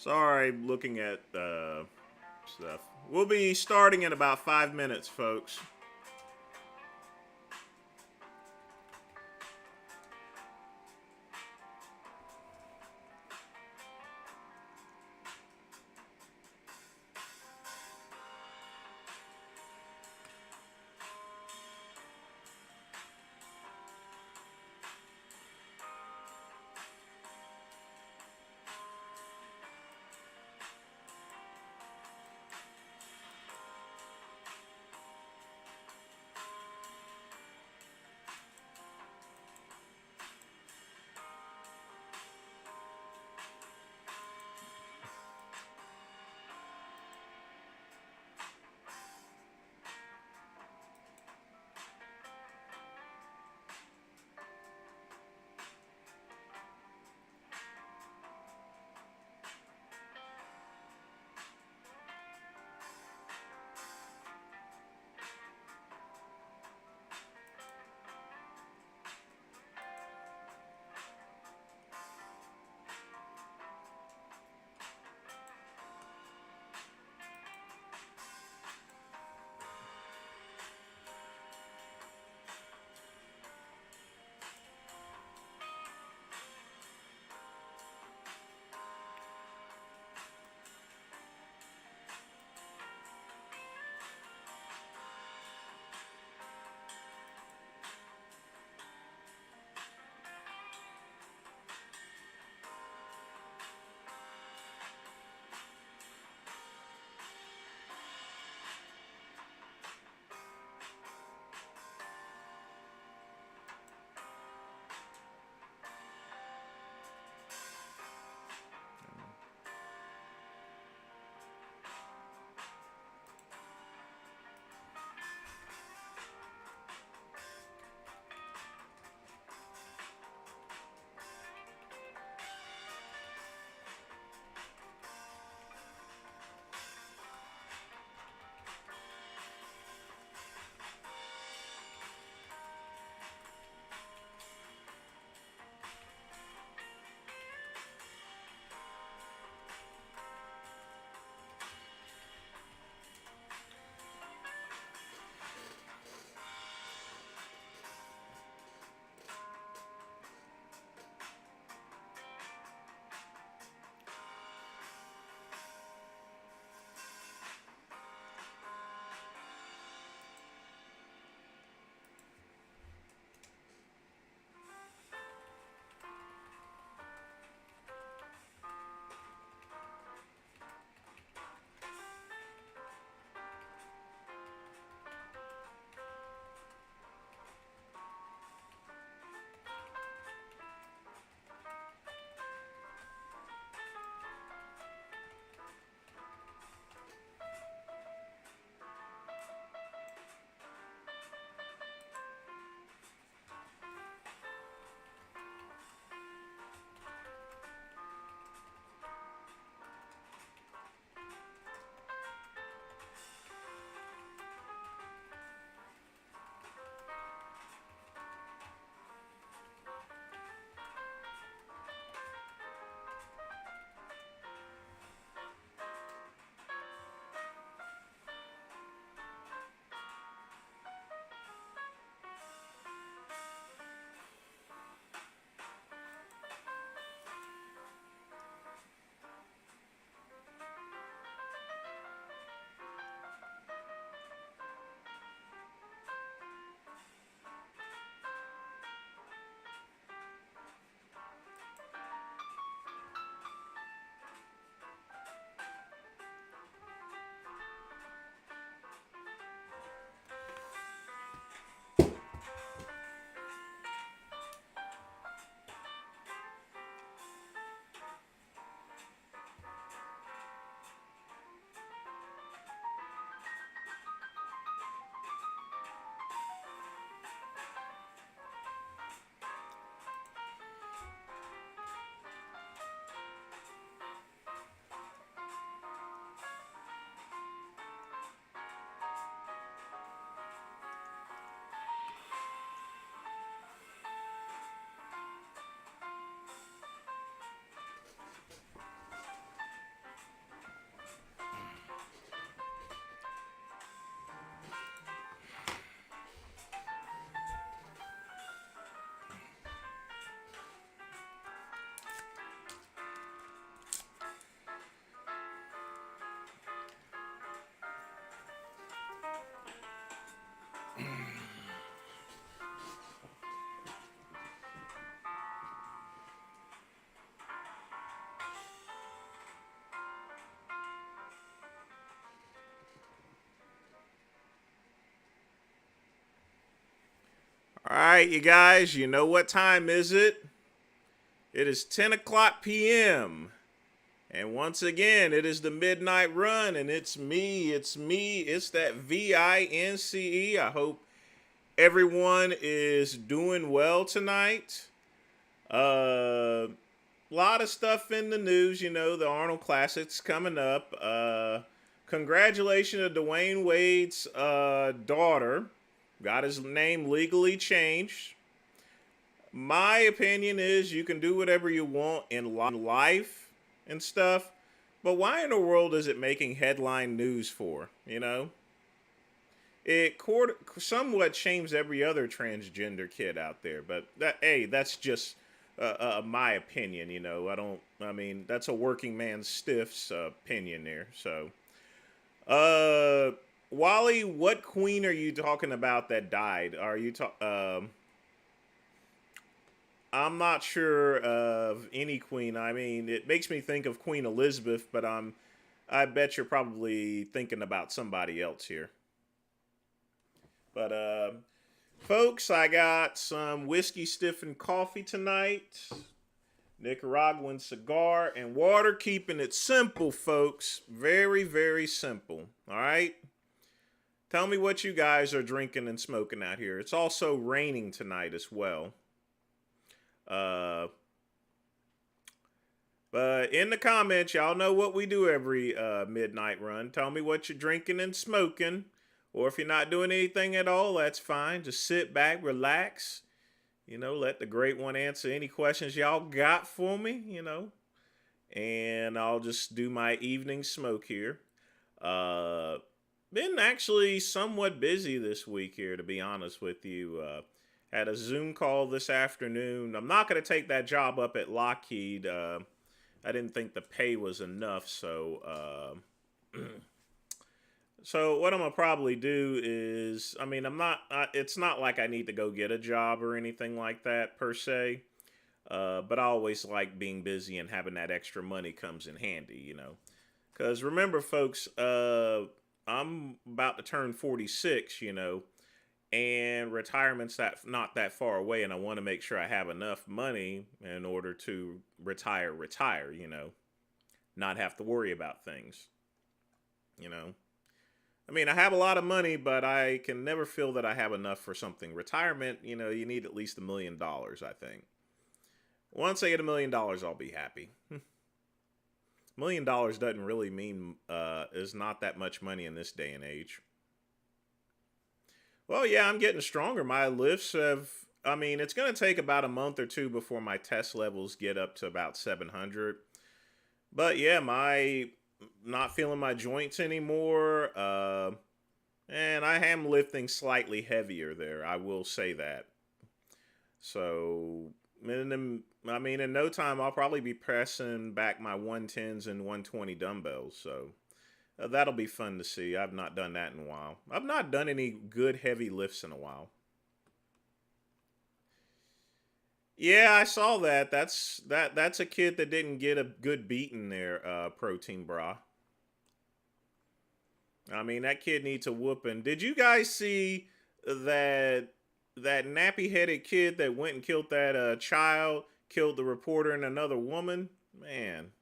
Sorry, looking at stuff. We'll be starting in about 5 minutes, folks. All right, you guys, you know what time is it? It is 10 o'clock p.m. And once again, it is the Midnight Run, and it's me, it's that VINCE. I hope everyone is doing well tonight. Lot of stuff in the news, the Arnold Classic's coming up. Congratulations to Dwayne Wade's daughter. Got his name legally changed. My opinion is you can do whatever you want in life and stuff, but why in the world is it making headline news for? It somewhat shames every other transgender kid out there, but that's just my opinion. That's a working man stiff's opinion there. So, Wally, what queen are you talking about that died? Are you I'm not sure of any queen. I mean, it makes me think of Queen Elizabeth, but I bet you're probably thinking about somebody else here. But folks, I got some whiskey stiffened coffee tonight, Nicaraguan cigar, and water, keeping it simple, folks. Very, very simple. All right? Tell me what you guys are drinking and smoking out here. It's also raining tonight as well. But in the comments, y'all know what we do every midnight run. Tell me what you're drinking and smoking. Or if you're not doing anything at all, that's fine. Just sit back, relax. Let the great one answer any questions y'all got for me, And I'll just do my evening smoke here. Been actually somewhat busy this week here, to be honest with you. Had a Zoom call this afternoon. I'm not going to take that job up at Lockheed. I didn't think the pay was enough, so so what I'm going to probably do is, it's not like I need to go get a job or anything like that per se, but I always like being busy and having that extra money comes in handy, Because remember, folks, I'm about to turn 46, and retirement's not that far away, and I want to make sure I have enough money in order to retire, not have to worry about things, I have a lot of money, but I can never feel that I have enough for something. Retirement, you need at least $1 million, I think. Once I get $1 million, I'll be happy. $1 million doesn't really mean, is not that much money in this day and age. Well, yeah, I'm getting stronger. My lifts it's going to take about a month or two before my test levels get up to about 700. But yeah, not feeling my joints anymore. And I am lifting slightly heavier there. I will say that. So, in no time, I'll probably be pressing back my 110s and 120 dumbbells. So, that'll be fun to see. I've not done that in a while. I've not done any good heavy lifts in a while. Yeah, I saw that. That's a kid that didn't get a good beating there, Protein Bra. That kid needs a whooping. Did you guys see that nappy-headed kid that went and killed that child, killed the reporter and another woman? Man.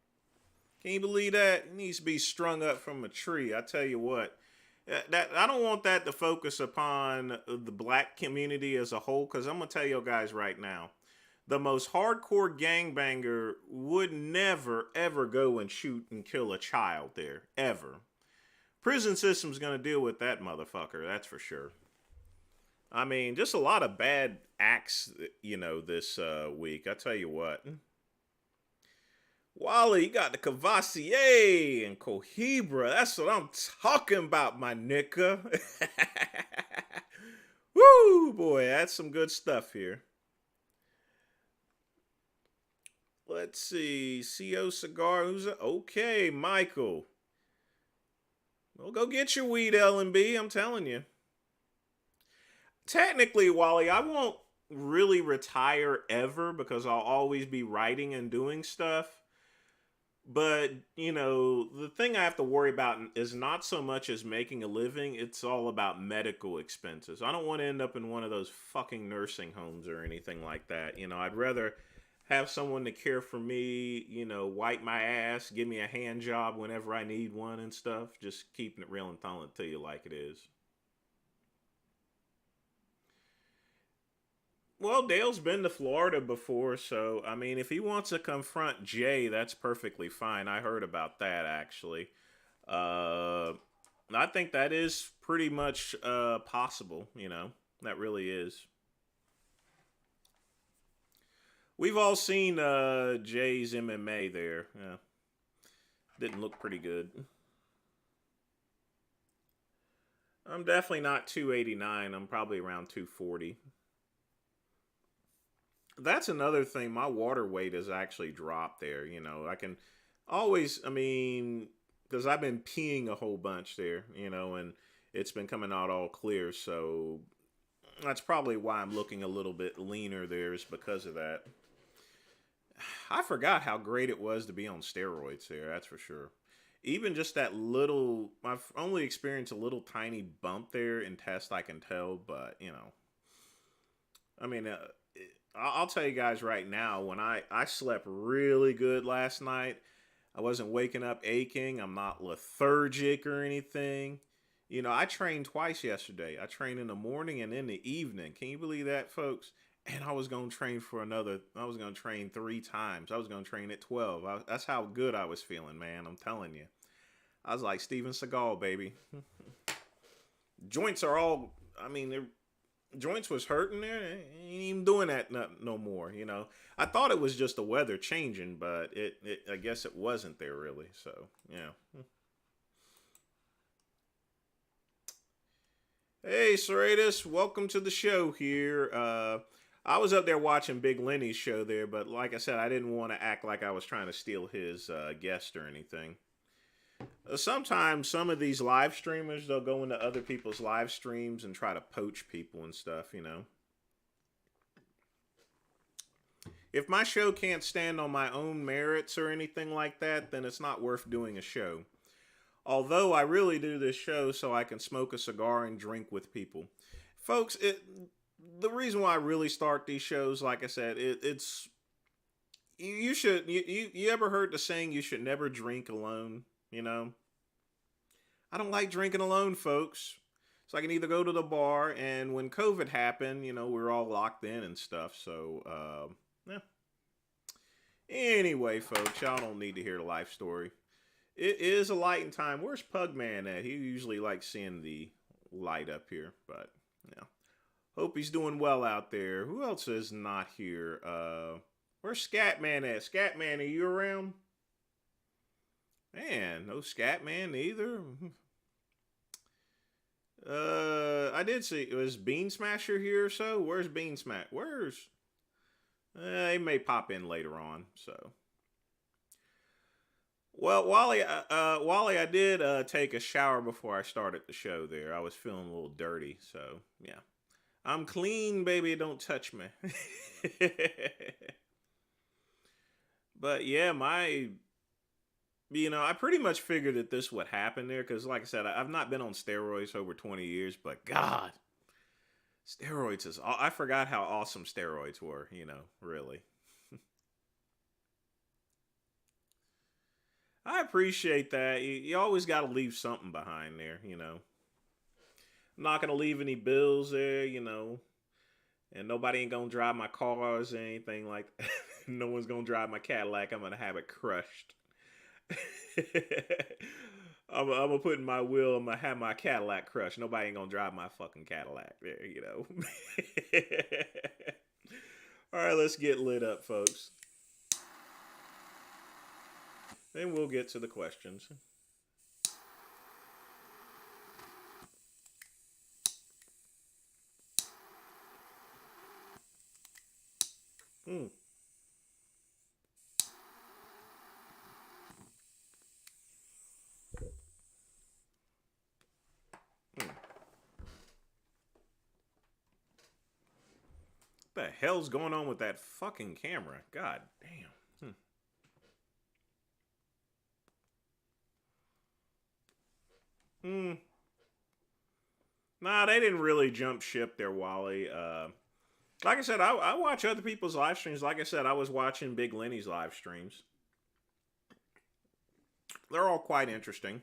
Can you believe that? It needs to be strung up from a tree. I tell you what. I don't want that to focus upon the black community as a whole, because I'm going to tell you guys right now, the most hardcore gangbanger would never, ever go and shoot and kill a child there. Ever. Prison system's going to deal with that motherfucker, that's for sure. Just a lot of bad acts, this week. I tell you what. Wally, you got the Cavassier and Cohibra. That's what I'm talking about, my nigga. Woo, boy, that's some good stuff here. Let's see. CO Cigar. Okay, Michael. Well, go get your weed, L&B. I'm telling you. Technically, Wally, I won't really retire ever because I'll always be writing and doing stuff. But, you know, the thing I have to worry about is not so much as making a living, it's all about medical expenses. I don't want to end up in one of those fucking nursing homes or anything like that. You know, I'd rather have someone to care for me, you know, wipe my ass, give me a hand job whenever I need one and stuff. Just keeping it real and telling it to you like it is. Well, Dale's been to Florida before, so I mean, if he wants to confront Jay, that's perfectly fine. I heard about that actually. Uh, I think that is pretty much possible. You know, that really is. We've all seen Jay's MMA there. Yeah, didn't look pretty good. I'm definitely not 289. I'm probably around 240. That's another thing. My water weight has actually dropped there. You know, I can always, I mean, because I've been peeing a whole bunch there, you know, and it's been coming out all clear. So that's probably why I'm looking a little bit leaner there, is because of that. I forgot how great it was to be on steroids there, that's for sure. Even just that little, I've only experienced a little tiny bump there in test, I can tell, but, you know, I mean, I'll tell you guys right now, when I slept really good last night, I wasn't waking up aching. I'm not lethargic or anything. You know, I trained twice yesterday. I trained in the morning and in the evening. Can you believe that, folks? And I was going to train for another, I was going to train 3 times. I was going to train at 12. That's how good I was feeling, man. I'm telling you. I was like Steven Seagal, baby. Joints are all, I mean, they're joints was hurting there. Ain't even doing that no more. You know, I thought it was just the weather changing, but it I guess it wasn't there really. So yeah. Hey, Serratus, welcome to the show here. I was up there watching Big Lenny's show there, but like I said, I didn't want to act like I was trying to steal his guest or anything. Sometimes some of these live streamers, they'll go into other people's live streams and try to poach people and stuff, you know. If my show can't stand on my own merits or anything like that, then it's not worth doing a show. Although I really do this show so I can smoke a cigar and drink with people. Folks, the reason why I really start these shows, like I said, it's you should you ever heard the saying you should never drink alone, you know? I don't like drinking alone, folks. So I can either go to the bar, and when COVID happened, you know, we were all locked in and stuff. So, yeah. Anyway, folks, y'all don't need to hear the life story. It is a light in time. Where's Pugman at? He usually likes seeing the light up here, but yeah. Hope he's doing well out there. Who else is not here? Where's Scatman at? Scatman, are you around? Man, no Scatman either. I did see. Was Bean Smasher here or so? Where's Bean Smash? Where's? He may pop in later on. So, well, Wally, I did take a shower before I started the show. There, I was feeling a little dirty. So, yeah, I'm clean, baby. Don't touch me. But yeah, I pretty much figured that this would happen there because, like I said, I've not been on steroids over 20 years, but God, steroids is. I forgot how awesome steroids were, you know, really. I appreciate that. You always got to leave something behind there, you know. I'm not going to leave any bills there, you know, and nobody ain't going to drive my cars or anything like that. No one's going to drive my Cadillac. I'm going to have it crushed. I'm gonna put in my will. I'm gonna have my Cadillac crushed. Nobody ain't gonna drive my fucking Cadillac there, you know. All right, let's get lit up, folks. Then we'll get to the questions. Hmm. Hmm. What the hell's going on with that fucking camera? God damn. Hmm. Hmm. Nah, they didn't really jump ship there, Wally. Like I said, I watch other people's live streams. Like I said, I was watching Big Lenny's live streams. They're all quite interesting.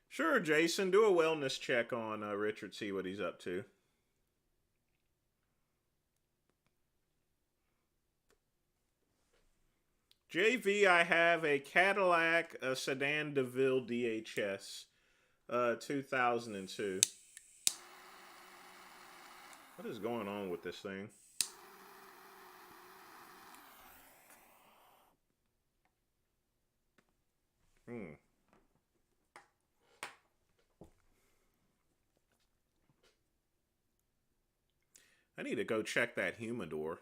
Sure, Jason, do a wellness check on Richard, see what he's up to. JV, I have a Cadillac Sedan DeVille DHS 2002. What is going on with this thing? I need to go check that humidor.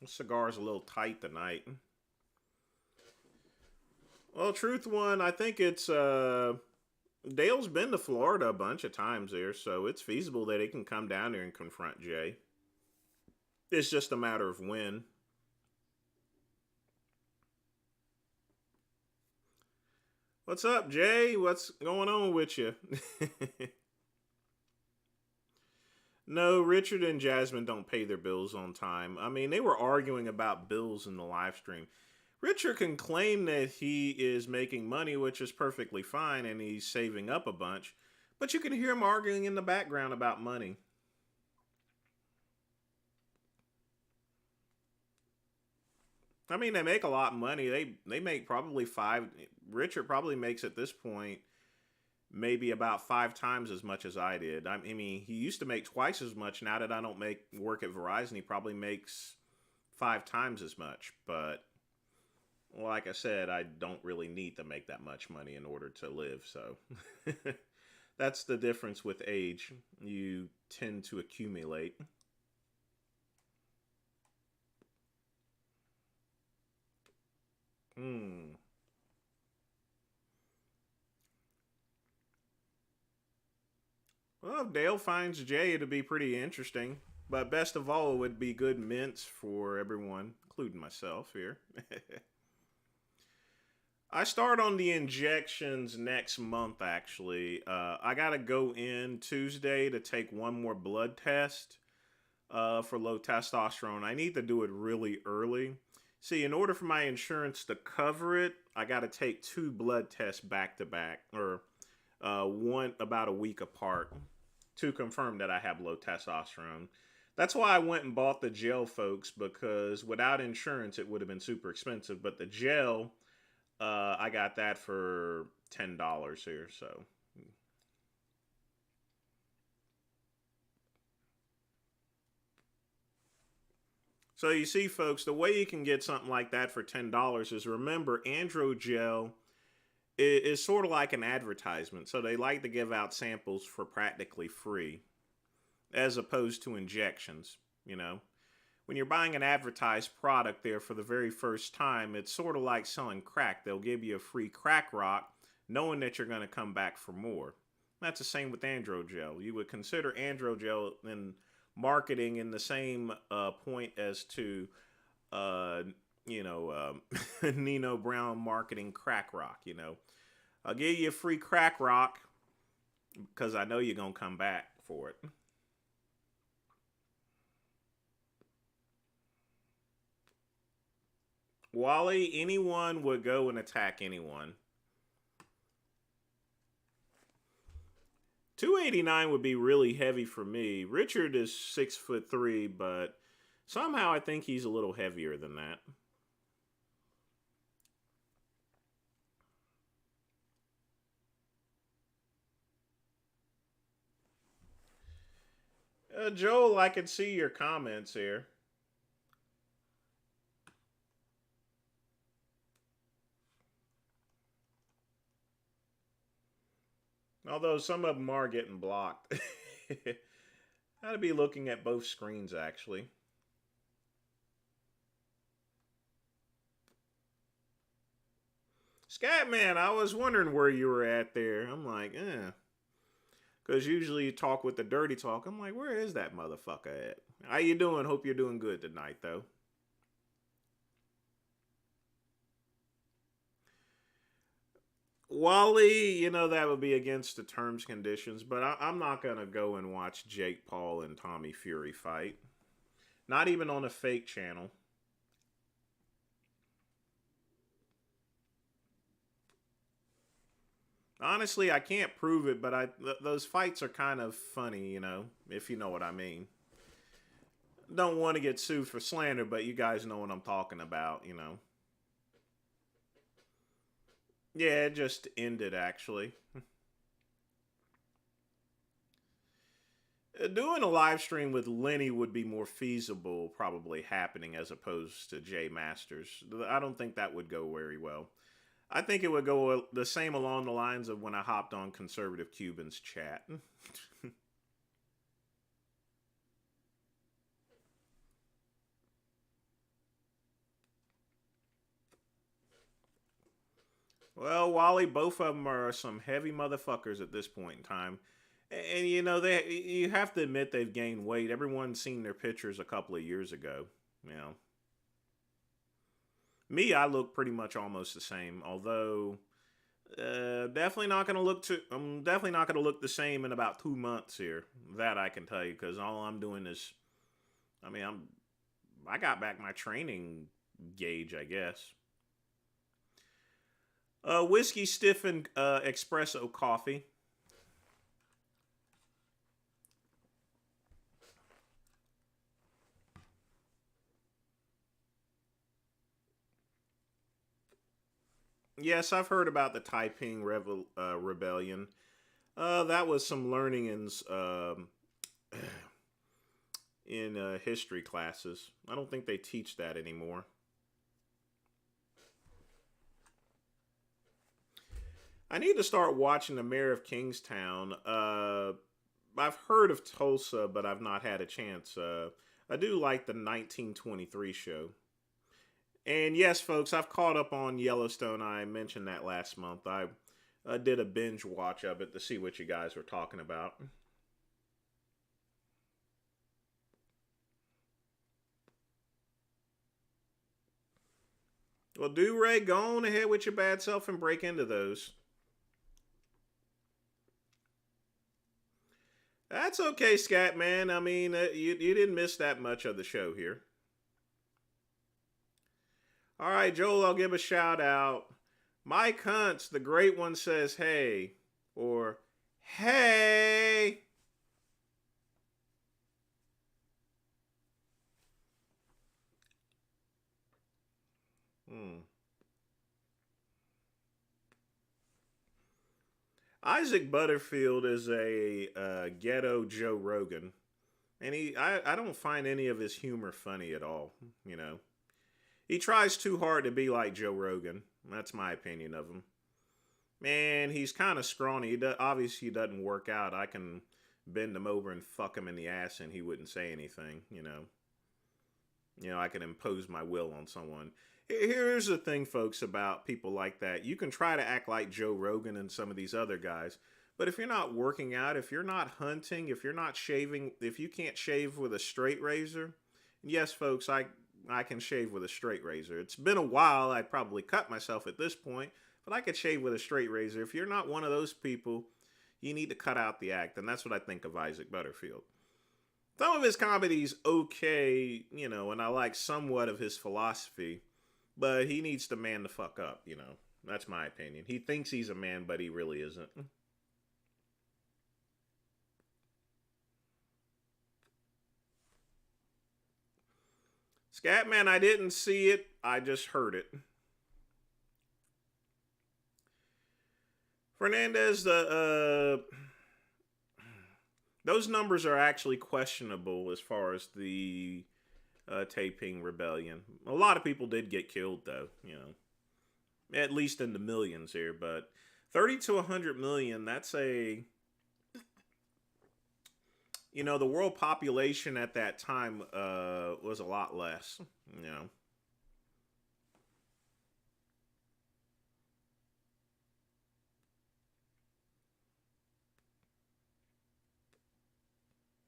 This cigar's a little tight tonight. Well, truth one, I think it's Dale's been to Florida a bunch of times there, so it's feasible that he can come down there and confront Jay. It's just a matter of when. What's up, Jay? What's going on with you? No, Richard and Jasmine don't pay their bills on time. I mean, they were arguing about bills in the live stream. Richard can claim that he is making money, which is perfectly fine, and he's saving up a bunch. But you can hear him arguing in the background about money. I mean, they make a lot of money. They make probably five. Richard probably makes at this point maybe about 5 times as much as I did. I mean, he used to make twice as much. Now that I don't work at Verizon, he probably makes 5 times as much. But like I said, I don't really need to make that much money in order to live. So that's the difference with age. You tend to accumulate. Well, if Dale finds Jay to be pretty interesting. But best of all, it would be good mints for everyone, including myself here. I start on the injections next month, actually. I got to go in Tuesday to take one more blood test for low testosterone. I need to do it really early. See, in order for my insurance to cover it, I got to take 2 blood tests back to back, or one about a week apart, to confirm that I have low testosterone. That's why I went and bought the gel, folks, because without insurance, it would have been super expensive. But the gel, I got that for $10 here, so. So you see, folks, the way you can get something like that for $10 is, remember, Androgel is sort of like an advertisement. So they like to give out samples for practically free, as opposed to injections, you know. When you're buying an advertised product there for the very first time, it's sort of like selling crack. They'll give you a free crack rock, knowing that you're going to come back for more. That's the same with Androgel. You would consider Androgel in marketing in the same point as to, Nino Brown marketing crack rock, you know. I'll give you a free crack rock because I know you're going to come back for it. Wally, anyone would go and attack anyone. 289 would be really heavy for me. Richard is 6'3", but somehow I think he's a little heavier than that. Joel, I can see your comments here. Although some of them are getting blocked. I'd be looking at both screens, actually. Scatman, I was wondering where you were at there. I'm like, because usually you talk with the dirty talk. I'm like, where is that motherfucker at? How you doing? Hope you're doing good tonight, though. Wally, you know, that would be against the terms conditions, but I'm not going to go and watch Jake Paul and Tommy Fury fight. Not even on a fake channel. Honestly, I can't prove it, but those fights are kind of funny, you know, if you know what I mean. Don't want to get sued for slander, but you guys know what I'm talking about, you know. Yeah, it just ended actually. Doing a live stream with Lenny would be more feasible, probably happening as opposed to Jay Masters. I don't think that would go very well. I think it would go the same along the lines of when I hopped on Conservative Cubans chat. Well, Wally, both of them are some heavy motherfuckers at this point in time. And you know, you have to admit they've gained weight. Everyone's seen their pictures a couple of years ago. You know, me, I look pretty much almost the same. Although, definitely not going to look to. I'm definitely not going to look the same in about 2 months here. That I can tell you, because all I'm doing is, I mean, I got back my training gauge, I guess. Whiskey stiffened espresso coffee. Yes, I've heard about the Taiping Rebellion. That was some learning in history classes. I don't think they teach that anymore. I need to start watching The Mayor of Kingstown. I've heard of Tulsa, but I've not had a chance. I do like the 1923 show. And yes, folks, I've caught up on Yellowstone. I mentioned that last month. I did a binge watch of it to see what you guys were talking about. Well, do Ray, go on ahead with your bad self and break into those. That's okay, Scat Man. I mean, you didn't miss that much of the show here. All right, Joel, I'll give a shout out. Mike Hunts, the great one, says, hey, or hey. Hmm. Isaac Butterfield is a ghetto Joe Rogan, and I don't find any of his humor funny at all. You know, he tries too hard to be like Joe Rogan. That's my opinion of him. Man, he's kind of scrawny. Obviously, he doesn't work out. I can bend him over and fuck him in the ass, and he wouldn't say anything. I can impose my will on someone. Here's the thing, folks, about people like that. You can try to act like Joe Rogan and some of these other guys, but if you're not working out, if you're not hunting, if you're not shaving, if you can't shave with a straight razor, yes, folks, I can shave with a straight razor. It's been a while. I'd probably cut myself at this point, but I could shave with a straight razor. If you're not one of those people, you need to cut out the act, and that's what I think of Isaac Butterfield. Some of his comedy's okay, and I like somewhat of his philosophy, but he needs to man the fuck up. That's my opinion. He thinks he's a man, but he really isn't. Scatman, I didn't see it. I just heard it. Fernandez, those numbers are actually questionable as far as the Taiping Rebellion. A lot of people did get killed, though. At least in the millions here. But 30 to 100 million, that's the world population at that time was a lot less.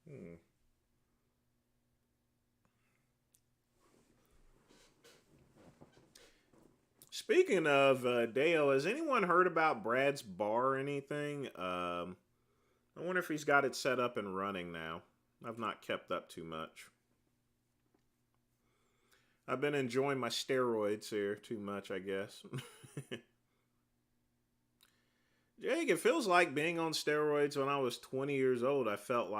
Hmm. Speaking of Dale, has anyone heard about Brad's bar or anything? I wonder if he's got it set up and running now. I've not kept up too much. I've been enjoying my steroids here too much, I guess. Jake, it feels like being on steroids when I was 20 years old. I felt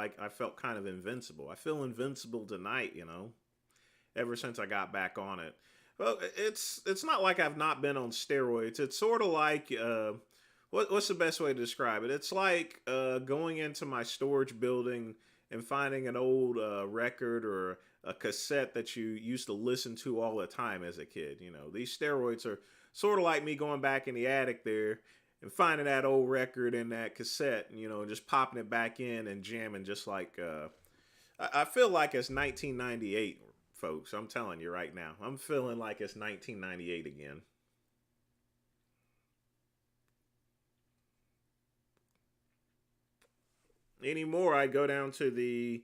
kind of invincible. I feel invincible tonight, you know, ever since I got back on it. Well, it's not like I've not been on steroids. It's sort of like what's the best way to describe it? It's like going into my storage building and finding an old record or a cassette that you used to listen to all the time as a kid. You know, these steroids are sort of like me going back in the attic there and finding that old record and that cassette, you know, and just popping it back in and jamming just like I feel like it's 1998, folks. I'm telling you right now. I'm feeling like it's 1998 again. Anymore, I go down to the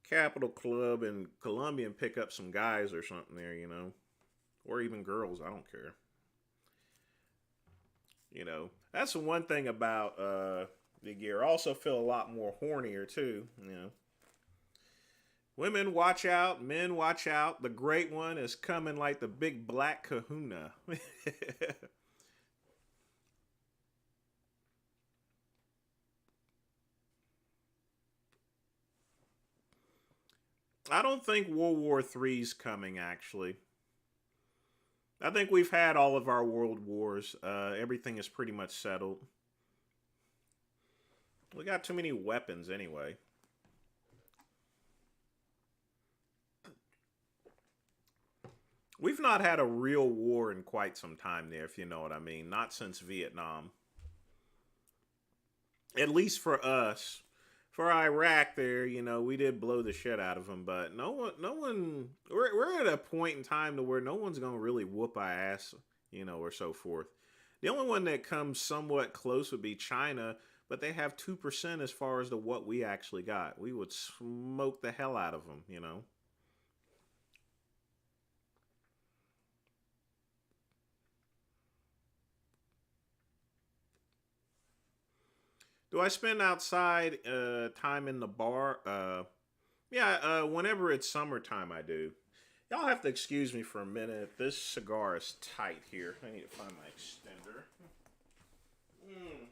Capital Club in Columbia and pick up some guys or something there, you know, or even girls. I don't care. You know, that's the one thing about the gear. I also feel a lot more hornier too. You know, women watch out, men watch out. The great one is coming like the big black Kahuna. I don't think World War III's coming. Actually, I think we've had all of our world wars. Everything is pretty much settled. We got too many weapons anyway. We've not had a real war in quite some time there, if you know what I mean. Not since Vietnam. At least for us. For Iraq there, you know, we did blow the shit out of them, but we're at a point in time to where no one's going to really whoop our ass, you know, or so forth. The only one that comes somewhat close would be China, but they have 2% as far as to what we actually got. We would smoke the hell out of them, you know. Do I spend outside time in the bar? Yeah, whenever it's summertime, I do. Y'all have to excuse me for a minute. This cigar is tight here. I need to find my extender. Mm.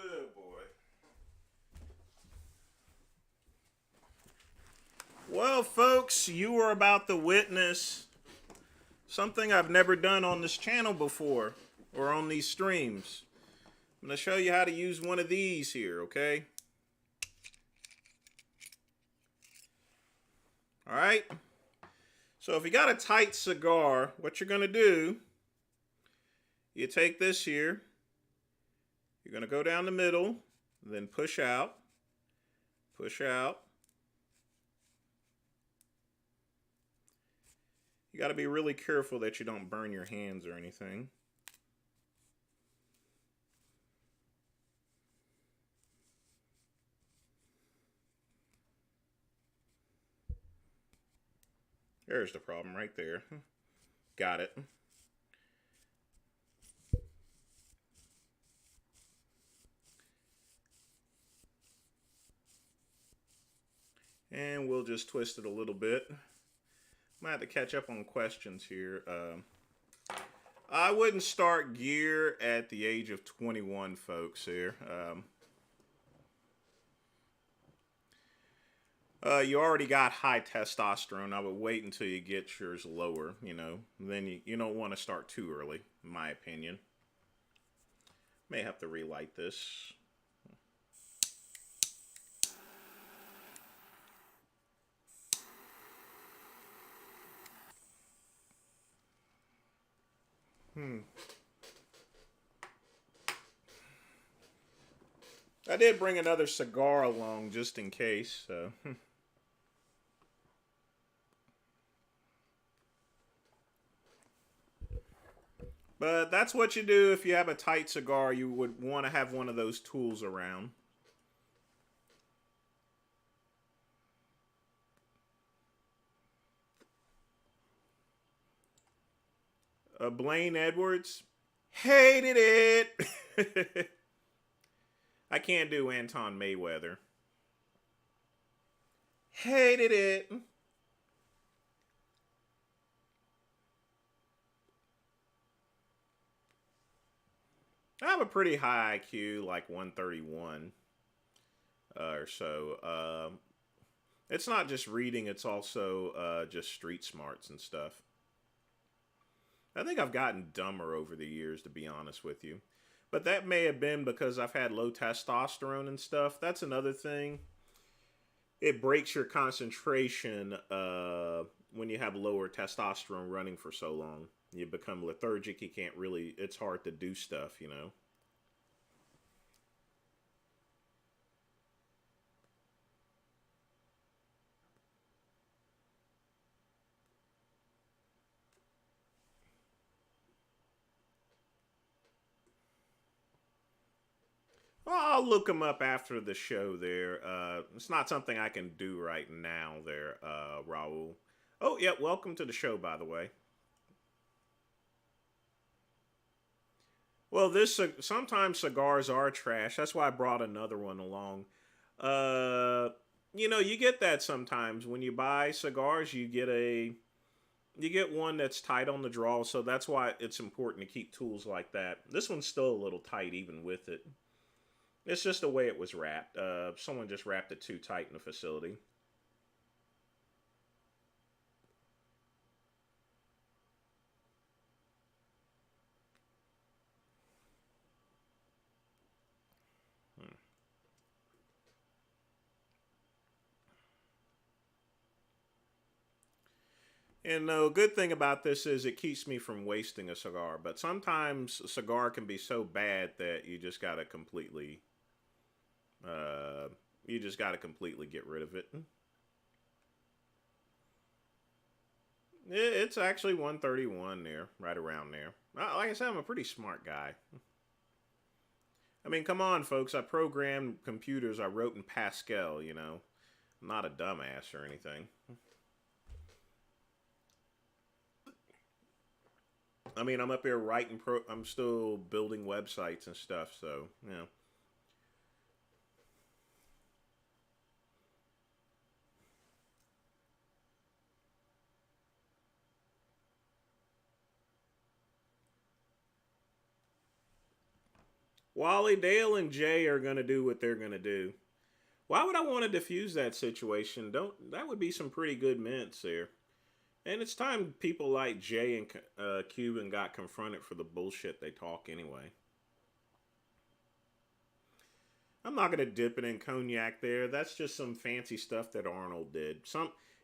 Oh boy. Well, folks, you are about to witness something I've never done on this channel before or on these streams. I'm going to show you how to use one of these here, okay? All right. So if you got a tight cigar, what you're going to do, you take this here. You're going to go down the middle, then push out, push out. You got to be really careful that you don't burn your hands or anything. There's the problem right there. Got it. And we'll just twist it a little bit. Might have to catch up on questions here. I wouldn't start gear at the age of 21, folks, here. You already got high testosterone. I would wait until you get yours lower, you know. Then you don't want to start too early, in my opinion. May have to relight this. I did bring another cigar along just in case, so. But that's what you do if you have a tight cigar. You would want to have one of those tools around. Blaine Edwards hated it. I can't do Anton Mayweather. Hated it. I have a pretty high IQ, like 131 or so. It's not just reading, it's also just street smarts and stuff. I think I've gotten dumber over the years, to be honest with you. But that may have been because I've had low testosterone and stuff. That's another thing. It breaks your concentration when you have lower testosterone running for so long. You become lethargic. You can't really, it's hard to do stuff, you know. Well, I'll look them up after the show there. It's not something I can do right now there, Raul. Oh, yeah, welcome to the show, by the way. Well, sometimes cigars are trash. That's why I brought another one along. Uh, you get that sometimes when you buy cigars. You get one that's tight on the draw, so that's why it's important to keep tools like that. This one's still a little tight even with it. It's just the way it was wrapped. Someone just wrapped it too tight in the facility. Hmm. And the good thing about this is it keeps me from wasting a cigar. But sometimes a cigar can be so bad that uh, you just gotta completely get rid of it. It's actually 131 there, right around there. Like I said, I'm a pretty smart guy. I mean, come on, folks. I programmed computers. I wrote in Pascal, you know. I'm not a dumbass or anything. I mean, I'm up here writing I'm still building websites and stuff, so, you know. Wally, Dale, and Jay are going to do what they're going to do. Why would I want to diffuse that situation? Don't That would be some pretty good mints there. And it's time people like Jay and Cuban got confronted for the bullshit they talk anyway. I'm not gonna dip it in cognac there. That's just some fancy stuff that Arnold did.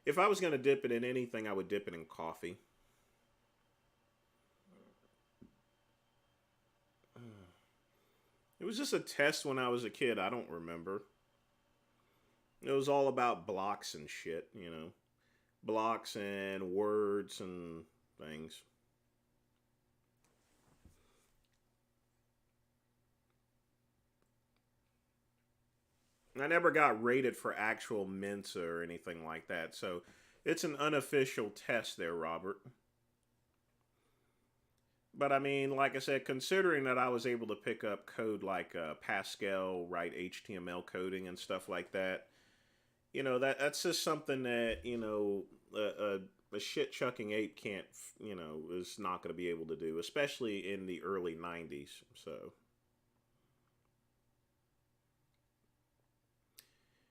If I was gonna dip it in anything, I would dip it in coffee. It was just a test when I was a kid. I don't remember. It was all about blocks and shit, you know. Blocks and words and things. I never got rated for actual mints or anything like that. So it's an unofficial test there, Robert. But I mean, like I said, considering that I was able to pick up code like Pascal, write HTML coding and stuff like that, that's just something that a shit chucking ape can't, is not going to be able to do, especially in the early '90s. So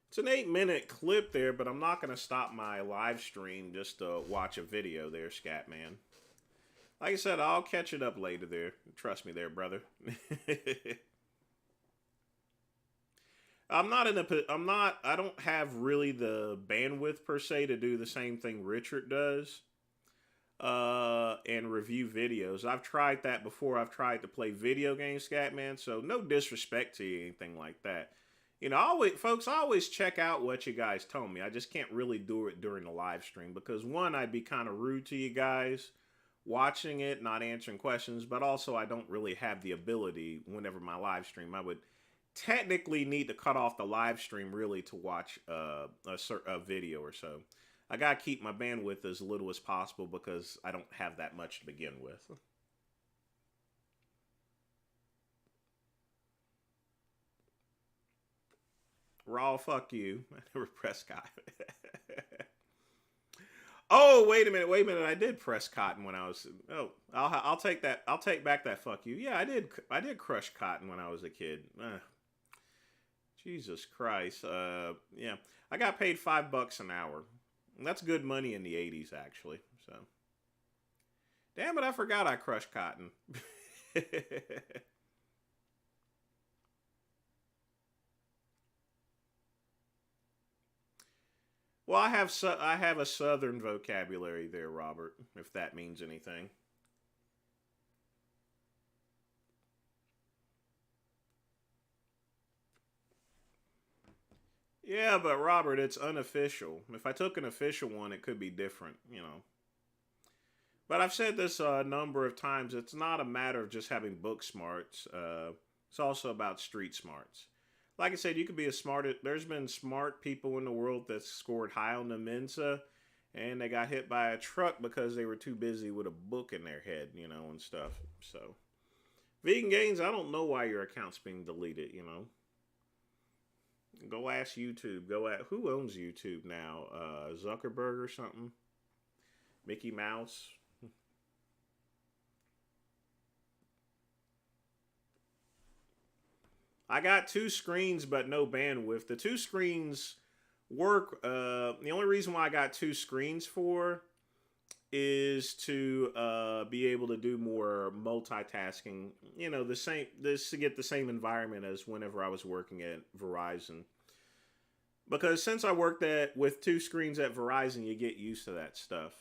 it's an 8-minute clip there, but I'm not going to stop my live stream just to watch a video there, Scatman. Like I said, I'll catch it up later there. Trust me there, brother. I don't have really the bandwidth per se to do the same thing Richard does. and review videos. I've tried that before. I've tried to play video games, Scatman. So no disrespect to you, anything like that. You know, I always check out what you guys tell me. I just can't really do it during the live stream because one, I'd be kind of rude to you guys watching it, not answering questions, but also I don't really have the ability whenever my live stream. I would technically need to cut off the live stream really to watch a video or so. I gotta keep my bandwidth as little as possible because I don't have that much to begin with. Raw, fuck you. Prescott. Oh, wait a minute. I did press cotton when I was. Oh, I'll take that. I'll take back that fuck you. Yeah, I did. I did crush cotton when I was a kid. Jesus Christ. Yeah, I got paid $5 an hour. That's good money in the '80s, actually. So, damn it, I forgot I crushed cotton. Well, I have a southern vocabulary there, Robert, if that means anything. Yeah, but Robert, it's unofficial. If I took an official one, it could be different, you know. But I've said this a number of times. It's not a matter of just having book smarts. It's also about street smarts. Like I said, you could be a smart. There's been smart people in the world that scored high on the Mensa, and they got hit by a truck because they were too busy with a book in their head, you know, and stuff. So, Vegan Gains, I don't know why your account's being deleted. You know, go ask YouTube. Go at who owns YouTube now? Zuckerberg or something? Mickey Mouse. I got 2 screens, but no bandwidth. The 2 screens work. The only reason why I got 2 screens for is to be able to do more multitasking. You know, this to get the same environment as whenever I was working at Verizon. Because since I worked with 2 screens at Verizon, you get used to that stuff.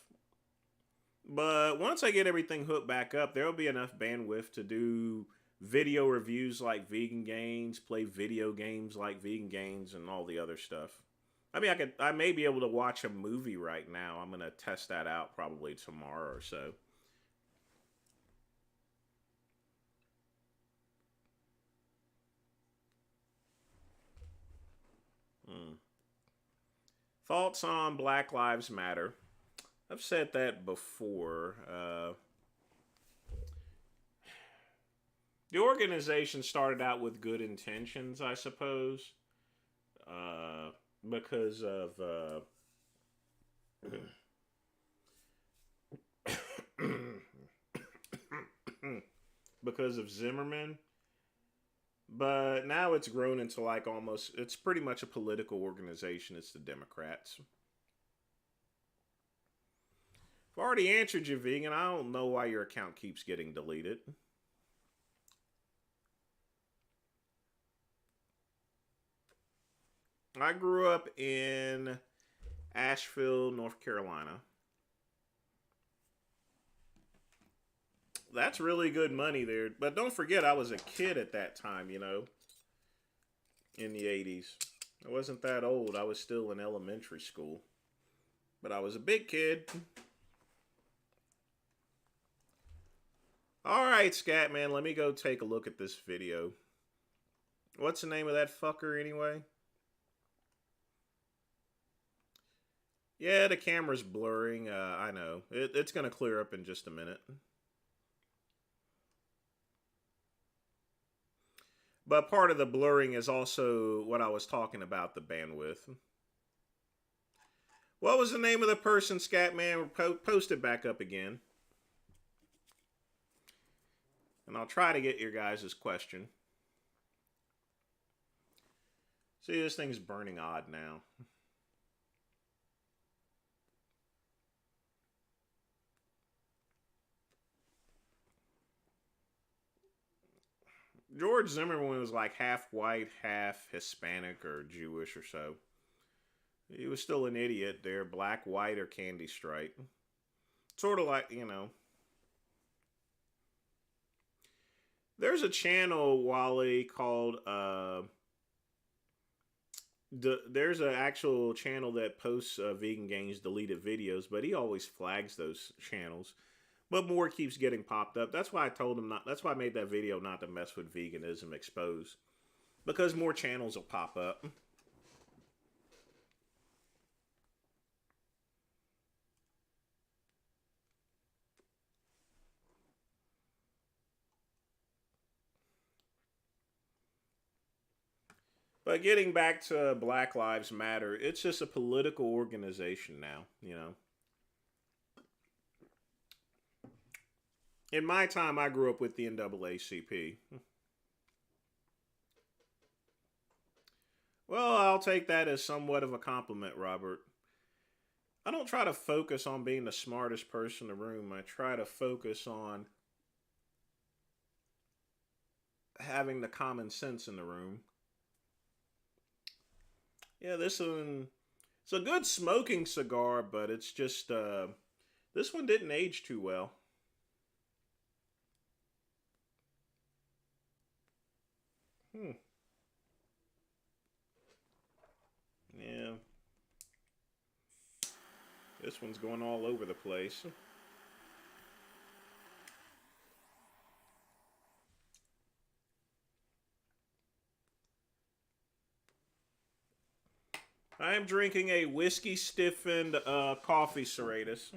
But once I get everything hooked back up, there'll be enough bandwidth to do video reviews like Vegan Gains, play video games like Vegan Gains, and all the other stuff. I mean, I may be able to watch a movie right now. I'm gonna test that out probably tomorrow or so. Hmm. Thoughts on Black Lives Matter? I've said that before. The organization started out with good intentions, I suppose, because of because of Zimmerman. But now it's grown into like almost, it's pretty much a political organization. It's the Democrats. I've already answered you, Vegan. I don't know why your account keeps getting deleted. I grew up in Asheville, North Carolina. That's really good money there. But don't forget, I was a kid at that time, you know, in the '80s. I wasn't that old. I was still in elementary school. But I was a big kid. All right, Scatman, let me go take a look at this video. What's the name of that fucker anyway? Yeah, the camera's blurring. I know. It's going to clear up in just a minute. But part of the blurring is also what I was talking about, the bandwidth. What was the name of the person, Scatman? Post it back up again. And I'll try to get your guys' question. See, this thing's burning odd now. George Zimmerman was like half white, half Hispanic or Jewish or so. He was still an idiot there, black, white, or candy stripe. Sort of like, you know, there's a channel, Wally, called there's an actual channel that posts Vegan Gains deleted videos, but he always flags those channels. But more keeps getting popped up. That's why I told him not. That's why I made that video not to mess with veganism exposed, because more channels will pop up. But getting back to Black Lives Matter, it's just a political organization now, you know. In my time, I grew up with the NAACP. Well, I'll take that as somewhat of a compliment, Robert. I don't try to focus on being the smartest person in the room. I try to focus on having the common sense in the room. Yeah, this one, it's a good smoking cigar, but it's just, this one didn't age too well. Yeah, this one's going all over the place. I am drinking a whiskey stiffened coffee serratus.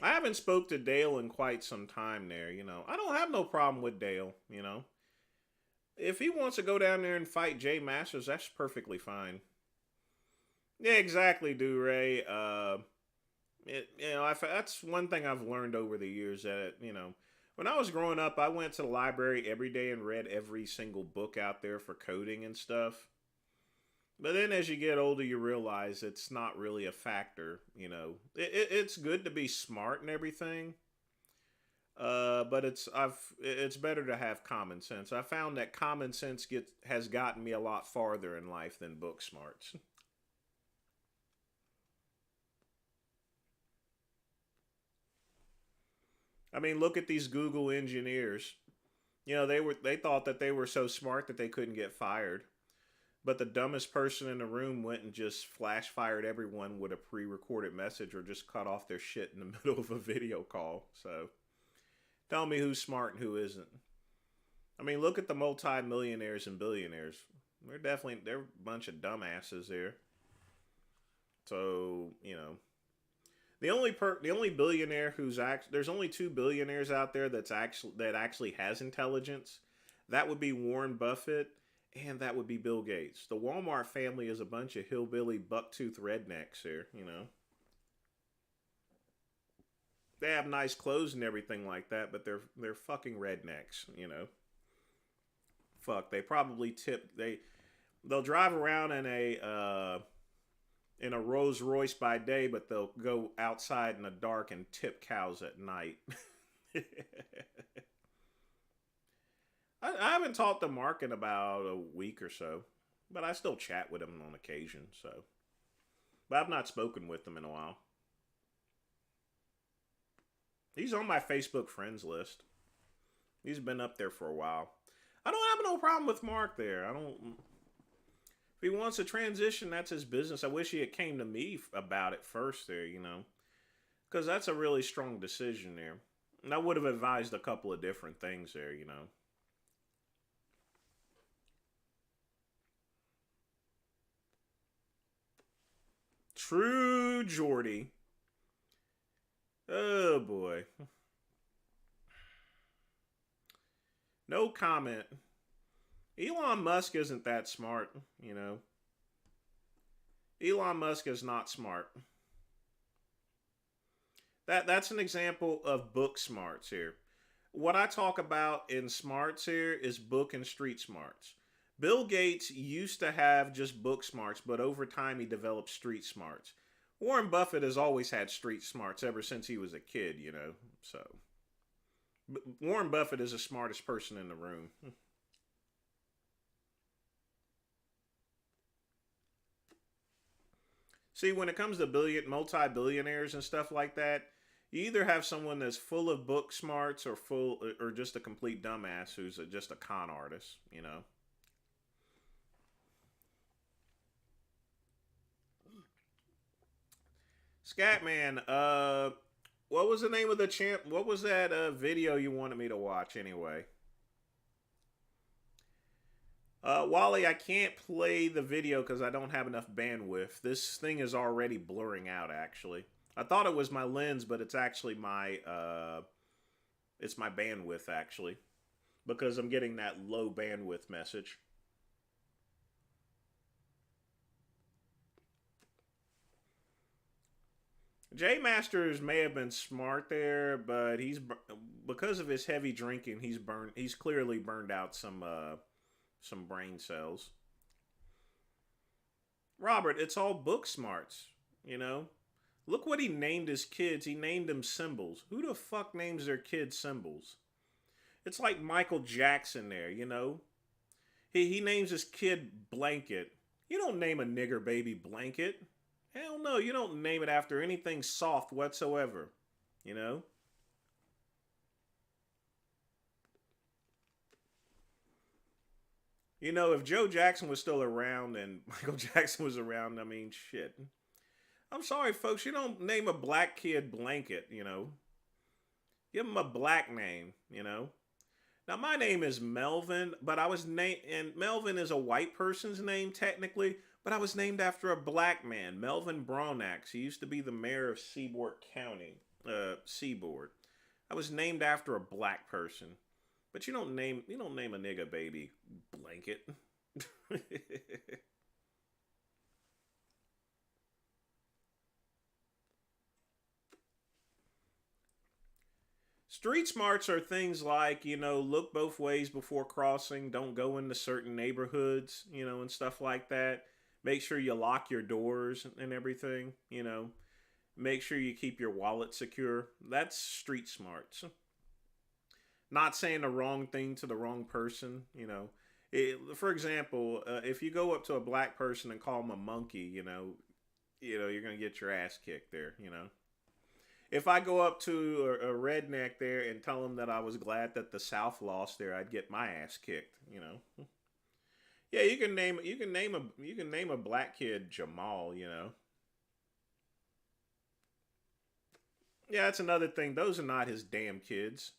I haven't spoke to Dale in quite some time there, you know. I don't have no problem with Dale, you know. If he wants to go down there and fight Jay Masters, that's perfectly fine. Yeah, exactly, Do-Ray. You know, that's one thing I've learned over the years that, you know, when I was growing up, I went to the library every day and read every single book out there for coding and stuff. But then as you get older, you realize it's not really a factor, you know. It's good to be smart and everything, but it's better to have common sense. I found that common sense has gotten me a lot farther in life than book smarts. I mean, look at these Google engineers. You know, they thought that they were so smart that they couldn't get fired. But the dumbest person in the room went and just flash fired everyone with a pre-recorded message or just cut off their shit in the middle of a video call. So, tell me who's smart and who isn't. I mean, look at the multi-millionaires and billionaires. They're a bunch of dumbasses there. So, you know, the only billionaire there's only two billionaires out there that actually has intelligence. That would be Warren Buffett, and that would be Bill Gates. The Walmart family is a bunch of hillbilly bucktooth rednecks here, you know. They have nice clothes and everything like that, but they're fucking rednecks, you know. Fuck, they probably they'll drive around in a Rolls Royce by day, but they'll go outside in the dark and tip cows at night. I haven't talked to Mark in about a week or so, but I still chat with him on occasion. So, but I've not spoken with him in a while. He's on my Facebook friends list. He's been up there for a while. I don't have no problem with Mark there. I don't. If he wants to transition, that's his business. I wish he had came to me about it first there, you know, because that's a really strong decision there. And I would have advised a couple of different things there, you know. True Jordy. Oh boy. No comment. Elon Musk isn't that smart, you know. Elon Musk is not smart. That's an example of book smarts here. What I talk about in smarts here is book and street smarts. Bill Gates used to have just book smarts, but over time he developed street smarts. Warren Buffett has always had street smarts ever since he was a kid, you know. So Warren Buffett is the smartest person in the room. See, when it comes to multi-billionaires and stuff like that, you either have someone that's full of book smarts or just a complete dumbass who's just a con artist, you know. Scatman, what was the name of the champ? What was that video you wanted me to watch anyway? Wally, I can't play the video because I don't have enough bandwidth. This thing is already blurring out. Actually, I thought it was my lens, but it's actually it's my bandwidth actually, because I'm getting that low bandwidth message. J Masters may have been smart there, but because of his heavy drinking, He's clearly burned out some brain cells. Robert, it's all book smarts, you know. Look what he named his kids. He named them symbols. Who the fuck names their kids symbols? It's like Michael Jackson there, you know. He names his kid Blanket. You don't name a nigger baby Blanket. Hell no, you don't name it after anything soft whatsoever, you know? You know, if Joe Jackson was still around and Michael Jackson was around, I mean, shit. I'm sorry, folks, you don't name a black kid Blanket, you know? Give him a black name, you know? Now, my name is Melvin, but I was named, and Melvin is a white person's name technically, but I was named after a black man, Melvin Bronax. He used to be the mayor of Seaboard County, Seaboard. I was named after a black person, but you don't name a nigga baby Blanket. Street smarts are things like, you know, look both ways before crossing, don't go into certain neighborhoods, you know, and stuff like that. Make sure you lock your doors and everything, you know. Make sure you keep your wallet secure. That's street smarts. Not saying the wrong thing to the wrong person, you know. For example, if you go up to a black person and call them a monkey, you're gonna get your ass kicked there, you know. If I go up to a redneck there and tell him that I was glad that the South lost there, I'd get my ass kicked. You know. Yeah, you can name a black kid Jamal. You know. Yeah, that's another thing. Those are not his damn kids.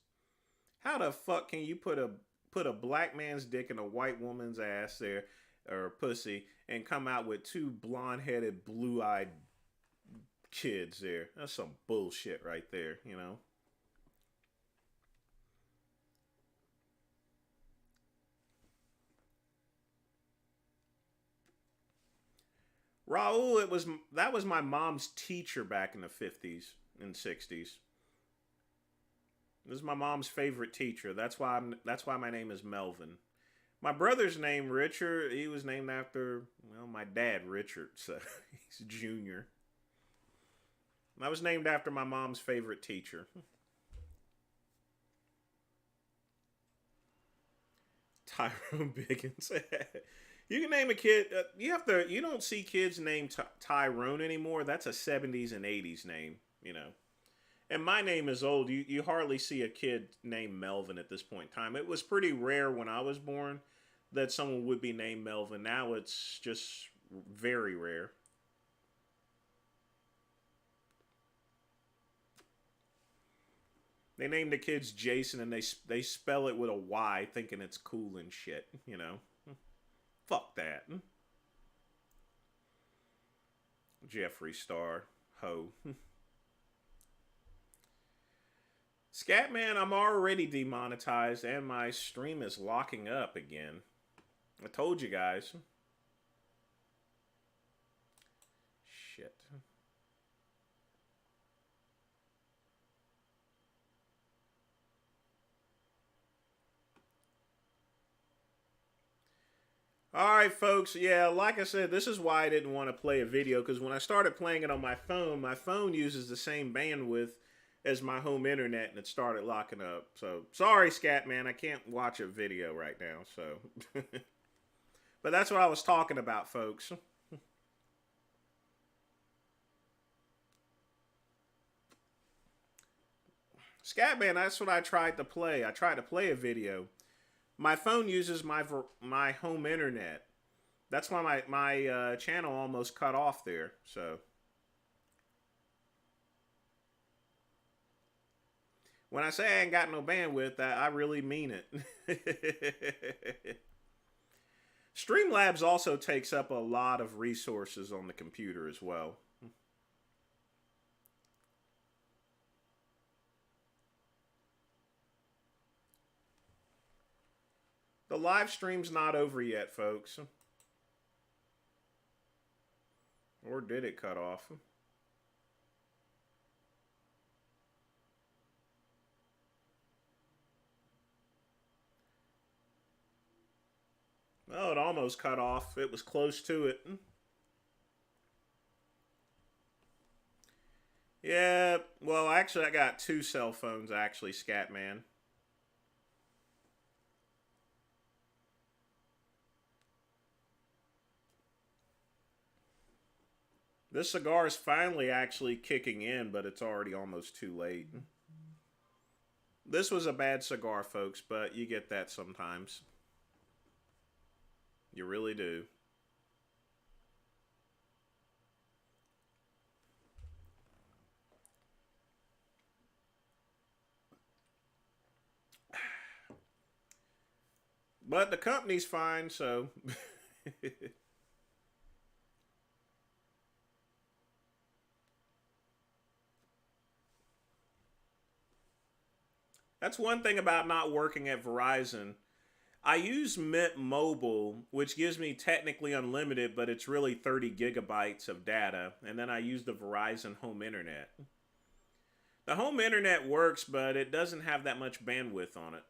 How the fuck can you put a black man's dick in a white woman's ass there or pussy and come out with two blonde headed, blue eyed kids there? That's some bullshit right there, you know. Raul, that was my mom's teacher back in the 50s and 60s. This is my mom's favorite teacher. That's why my name is Melvin. My brother's name Richard. He was named after my dad Richard, so he's Junior. I was named after my mom's favorite teacher. Tyrone Biggins. You can name a kid. You don't see kids named Tyrone anymore. That's a 70s and 80s name, you know. And my name is old. You hardly see a kid named Melvin at this point in time. It was pretty rare when I was born that someone would be named Melvin. Now it's just very rare. They name the kids Jason and they spell it with a Y, thinking it's cool and shit. You know, fuck that. Jeffree Star, ho. Scatman, I'm already demonetized and my stream is locking up again. I told you guys. Shit. Alright, folks. Yeah, like I said, this is why I didn't want to play a video, because when I started playing it on my phone uses the same bandwidth as my home internet, and it started locking up. So, sorry, Scatman, I can't watch a video right now, so. But that's what I was talking about, folks. Scatman, that's what I tried to play. I tried to play a video. My phone uses my home internet. That's why my channel almost cut off there. So when I say I ain't got no bandwidth, I really mean it. Streamlabs also takes up a lot of resources on the computer as well. The live stream's not over yet, folks. Or did it cut off? Oh, it almost cut off. It was close to it. Yeah, well, actually, I got two cell phones, actually, Scatman. This cigar is finally actually kicking in, but it's already almost too late. This was a bad cigar, folks, but you get that sometimes. You really do. But the company's fine, so... That's one thing about not working at Verizon. I use Mint Mobile, which gives me technically unlimited, but it's really 30 gigabytes of data. And then I use the Verizon home internet. The home internet works, but it doesn't have that much bandwidth on it.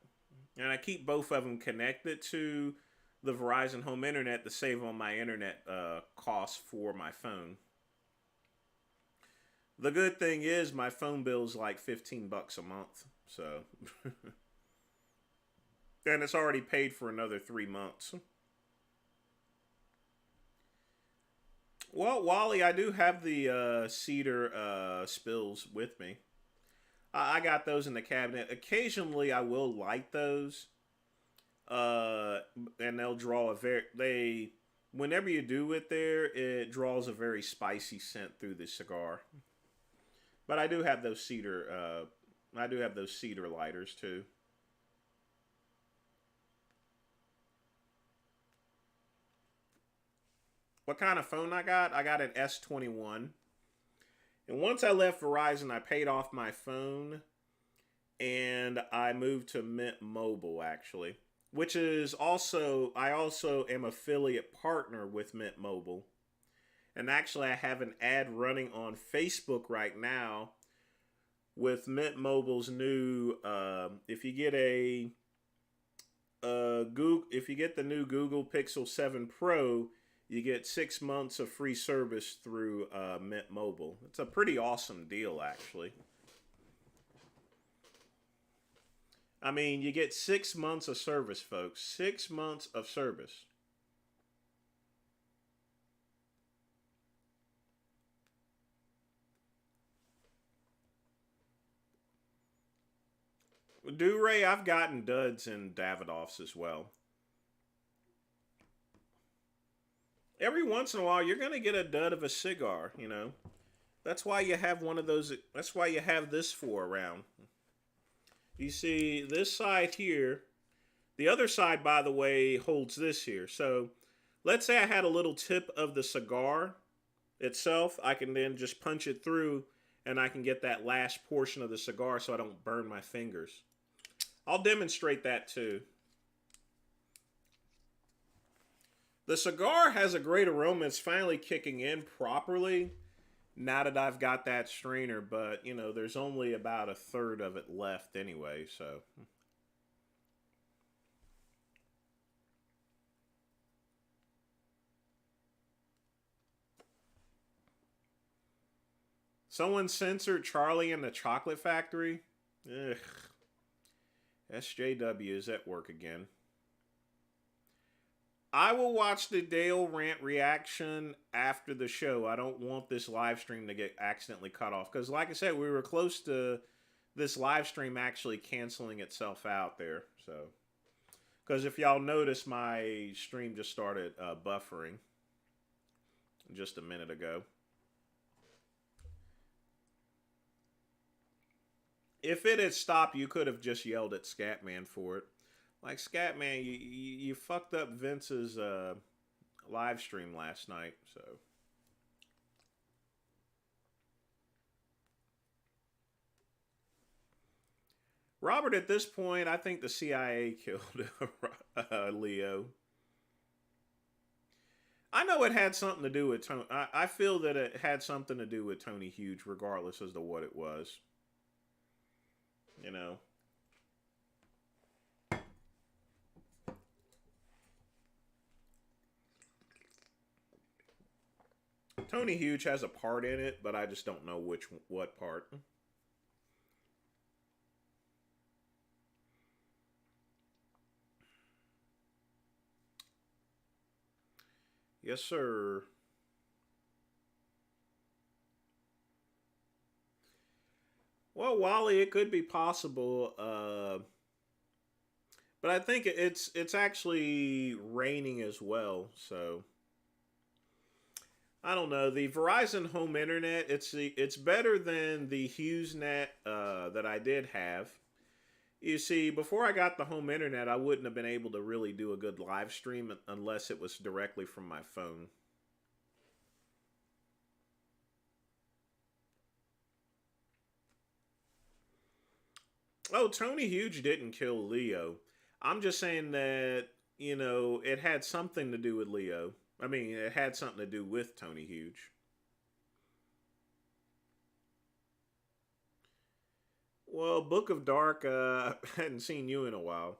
And I keep both of them connected to the Verizon home internet to save on my internet costs for my phone. The good thing is my phone bill is like $15 a month. So, and it's already paid for another 3 months. Well, Wally, I do have the cedar spills with me. I got those in the cabinet. Occasionally, I will light those, and they'll draw whenever you do it there, it draws a very spicy scent through the cigar. But I do have those cedar. I do have those cedar lighters too. What kind of phone I got? I got an S21. And once I left Verizon, I paid off my phone and I moved to Mint Mobile, actually, which is also, I also am affiliate partner with Mint Mobile. And actually, I have an ad running on Facebook right now with Mint Mobile's new, if you get if you get the new Google Pixel 7 Pro, you get 6 months of free service through Mint Mobile. It's a pretty awesome deal, actually. I mean, you get 6 months of service, folks. 6 months of service. Do-Ray, I've gotten duds in Davidoffs as well. Every once in a while, you're going to get a dud of a cigar, you know. That's why you have one of those. That's why you have this for around. You see, this side here, the other side, by the way, holds this here. So let's say I had a little tip of the cigar itself. I can then just punch it through and I can get that last portion of the cigar so I don't burn my fingers. I'll demonstrate that too. The cigar has a great aroma. It's finally kicking in properly now that I've got that strainer, but, you know, there's only about a third of it left anyway, so. Someone censored Charlie and the Chocolate Factory? Ugh. SJW is at work again. I will watch the Dale rant reaction after the show. I don't want this live stream to get accidentally cut off. Because like I said, we were close to this live stream actually canceling itself out there. So, because if y'all notice, my stream just started buffering just a minute ago. If it had stopped, you could have just yelled at Scatman for it. Like, Scatman, you fucked up Vince's live stream last night, so. Robert, at this point, I think the CIA killed Leo. I know it had something to do with Tony. I feel that it had something to do with Tony Hughes, regardless as to what it was. You know. Tony Hughes has a part in it, but I just don't know what part. Yes, sir. Well, Wally, it could be possible, but I think it's actually raining as well. So I don't know. The Verizon Home Internet, it's better than the HughesNet that I did have. You see, before I got the home internet, I wouldn't have been able to really do a good live stream unless it was directly from my phone. Oh, Tony Hughes didn't kill Leo. I'm just saying that, it had something to do with Leo. I mean, it had something to do with Tony Hughes. Well, Book of Dark, hadn't seen you in a while.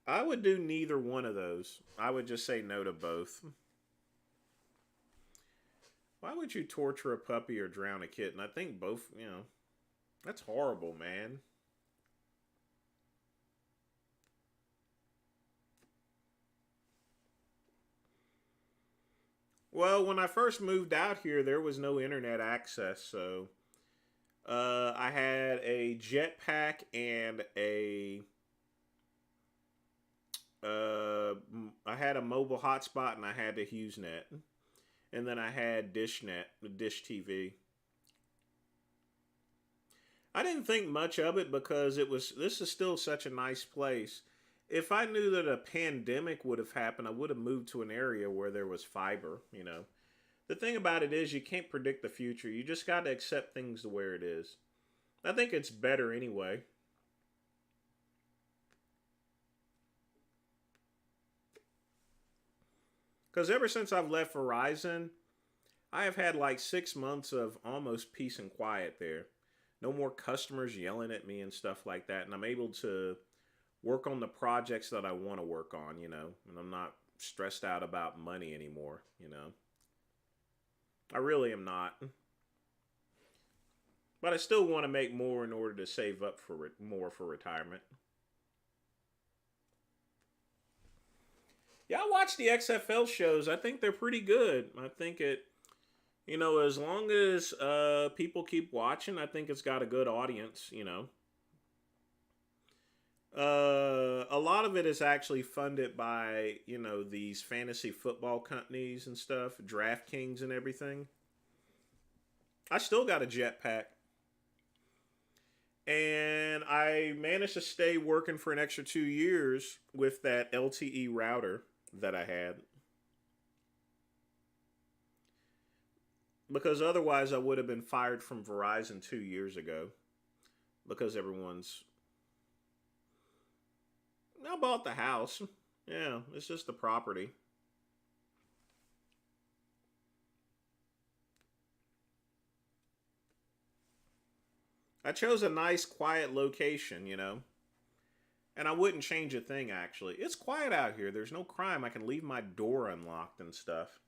I would do neither one of those. I would just say no to both. Why would you torture a puppy or drown a kitten? I think both, that's horrible, man. Well, when I first moved out here, there was no internet access, so I had a jetpack and I had a mobile hotspot, and I had the HughesNet, and then I had DishNet, Dish TV. I didn't think much of it because this is still such a nice place. If I knew that a pandemic would have happened, I would have moved to an area where there was fiber, The thing about it is you can't predict the future. You just got to accept things the way it is. I think it's better anyway. Because ever since I've left Verizon, I have had like 6 months of almost peace and quiet there. No more customers yelling at me and stuff like that. And I'm able to work on the projects that I want to work on, and I'm not stressed out about money anymore, I really am not. But I still want to make more in order to save up for more for retirement. Yeah, I watch the XFL shows. I think they're pretty good. I think as long as people keep watching, I think it's got a good audience, A lot of it is actually funded by, these fantasy football companies and stuff, DraftKings and everything. I still got a jetpack. And I managed to stay working for an extra 2 years with that LTE router that I had. Because otherwise I would have been fired from Verizon 2 years ago. Because I bought the house. Yeah, it's just the property. I chose a nice, quiet location, And I wouldn't change a thing, actually. It's quiet out here. There's no crime. I can leave my door unlocked and stuff,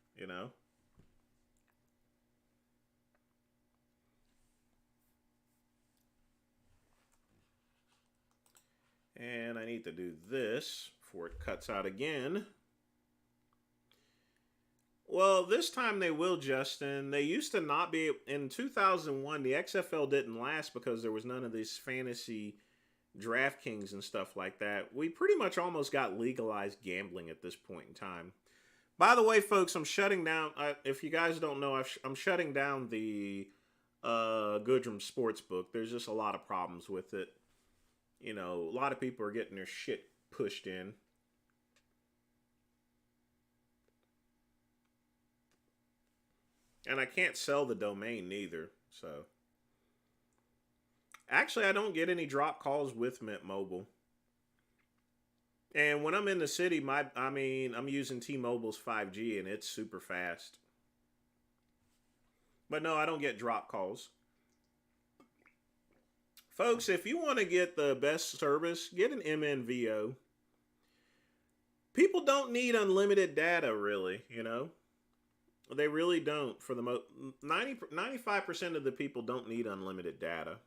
And I need to do this before it cuts out again. Well, this time they will, Justin. They used to not be in 2001. The XFL didn't last because there was none of these fantasy DraftKings and stuff like that. We pretty much almost got legalized gambling at this point in time. By the way, folks, I'm shutting down. If you guys don't know, I'm shutting down the Goodrum Sportsbook. There's just a lot of problems with it. You know, a lot of people are getting their shit pushed in. And I can't sell the domain neither. So, actually, I don't get any drop calls with Mint Mobile. And when I'm in the city, I'm using T-Mobile's 5G and it's super fast. But no, I don't get drop calls. Folks, if you want to get the best service, get an MNVO. People don't need unlimited data, really, you know? They really don't. For the 95% of the people don't need unlimited data.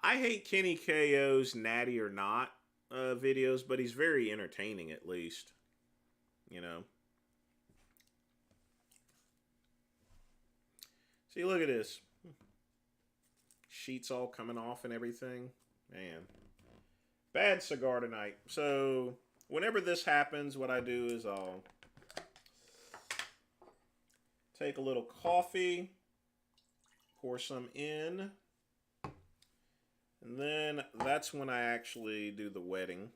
I hate Kenny KO's Natty or Not videos, but he's very entertaining at least. You know? See, look at this. Sheets all coming off and everything. Man. Bad cigar tonight. So, whenever this happens, what I do is I'll take a little coffee, pour some in, and then that's when I actually do the wetting.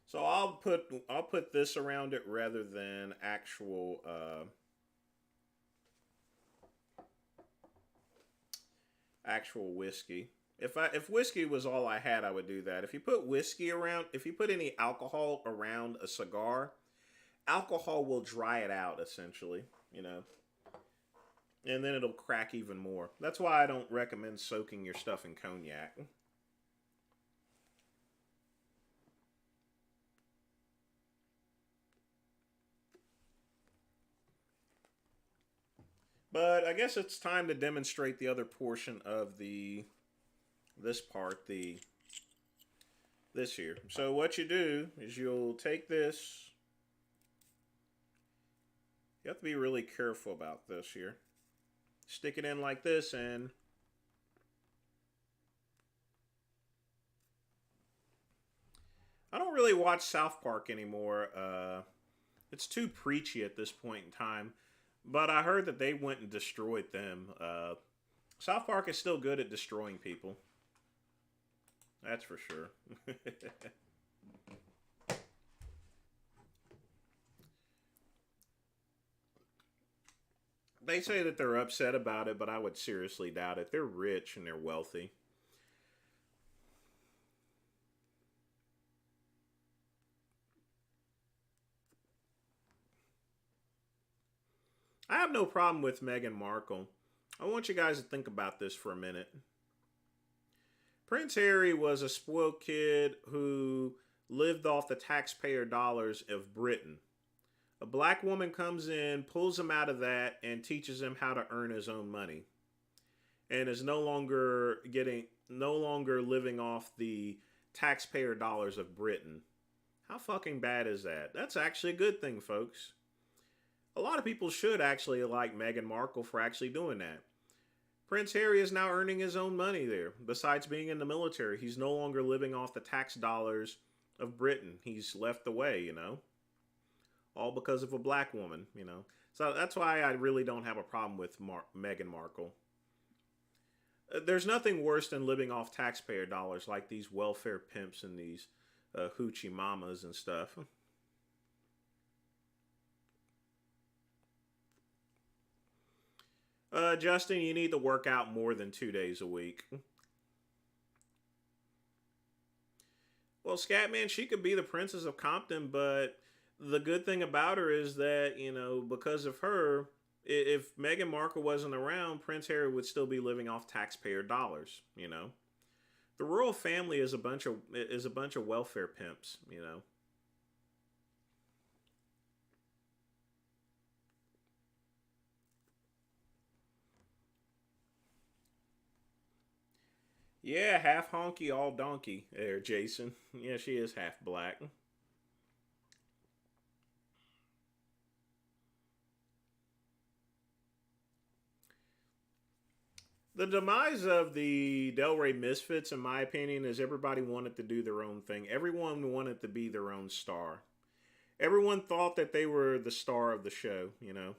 So I'll put this around it rather than actual actual whiskey. If whiskey was all I had, I would do that. If you put any alcohol around a cigar, alcohol will dry it out essentially, you know. And then it'll crack even more. That's why I don't recommend soaking your stuff in cognac. But I guess it's time to demonstrate the other portion of this here. So what you do is you'll take this. You have to be really careful about this here. Stick it in like this, and I don't really watch South Park anymore. It's too preachy at this point in time. But I heard that they went and destroyed them. South Park is still good at destroying people. That's for sure. They say that they're upset about it, but I would seriously doubt it. They're rich and they're wealthy. I have no problem with Meghan Markle. I want you guys to think about this for a minute. Prince Harry was a spoiled kid who lived off the taxpayer dollars of Britain. A black woman comes in, pulls him out of that, and teaches him how to earn his own money. And is no longer living off the taxpayer dollars of Britain. How fucking bad is that? That's actually a good thing, folks. A lot of people should actually like Meghan Markle for actually doing that. Prince Harry is now earning his own money there. Besides being in the military, he's no longer living off the tax dollars of Britain. He's left the way, you know. All because of a black woman, you know. So that's why I really don't have a problem with Meghan Markle. There's nothing worse than living off taxpayer dollars like these welfare pimps and these hoochie mamas and stuff. Justin, you need to work out more than 2 days a week. Well, Scatman, she could be the Princess of Compton, but the good thing about her is that, you know, because of her, if Meghan Markle wasn't around, Prince Harry would still be living off taxpayer dollars, you know. The royal family is a bunch of welfare pimps, you know. Yeah, half honky, all donkey there, Jason. Yeah, she is half black. The demise of the Del Rey Misfits, in my opinion, is everybody wanted to do their own thing. Everyone wanted to be their own star. Everyone thought that they were the star of the show, you know.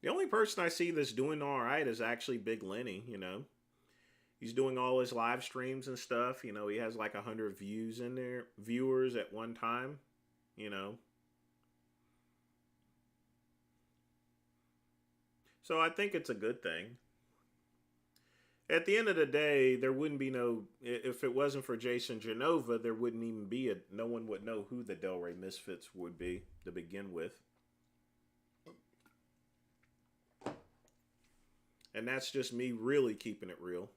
The only person I see that's doing all right is actually Big Lenny, you know. He's doing all his live streams and stuff. You know, he has like 100 views in there, viewers at one time, you know. So I think it's a good thing. At the end of the day, there wouldn't be no, if it wasn't for Jason Genova, there wouldn't even be no one would know who the Del Rey Misfits would be to begin with. And that's just me really keeping it real.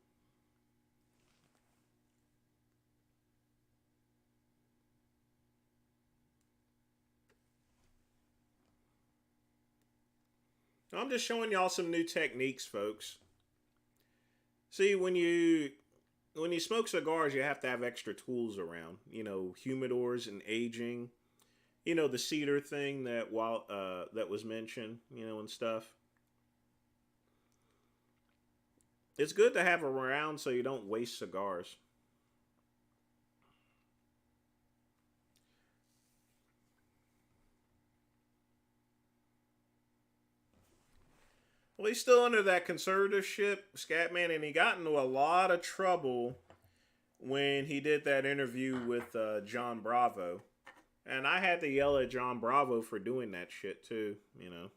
I'm just showing y'all some new techniques, folks. See, when you smoke cigars, you have to have extra tools around. You know, humidors and aging. You know, the cedar thing that was mentioned. You know, and stuff. It's good to have around so you don't waste cigars. Well, he's still under that conservatorship, Scatman, and he got into a lot of trouble when he did that interview with John Bravo. And I had to yell at John Bravo for doing that shit too, you know.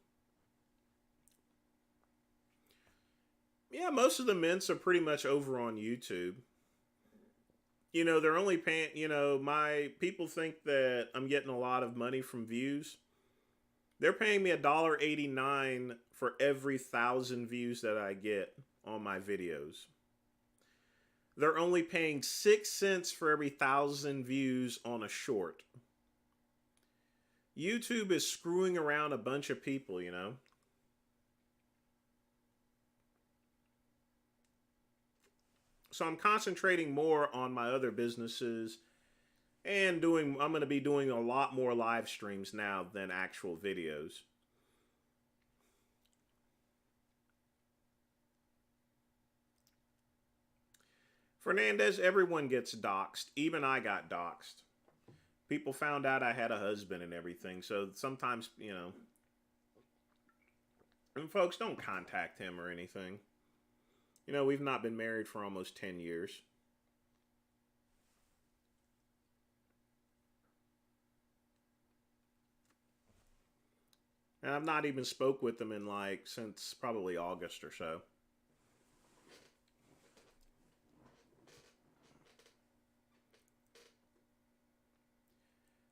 Yeah, most of the mints are pretty much over on YouTube. You know, they're only paying, you know, my people think that I'm getting a lot of money from views. They're paying me $1.89 for every 1,000 views that I get on my videos. They're only paying 6 cents for every 1,000 views on a short. YouTube is screwing around a bunch of people, you know. So I'm concentrating more on my other businesses and I'm going to be doing a lot more live streams now than actual videos. Fernandez, everyone gets doxxed. Even I got doxxed. People found out I had a husband and everything. So sometimes, you know. And folks, don't contact him or anything. You know, we've not been married for almost 10 years. And I've not even spoke with him in since probably August or so.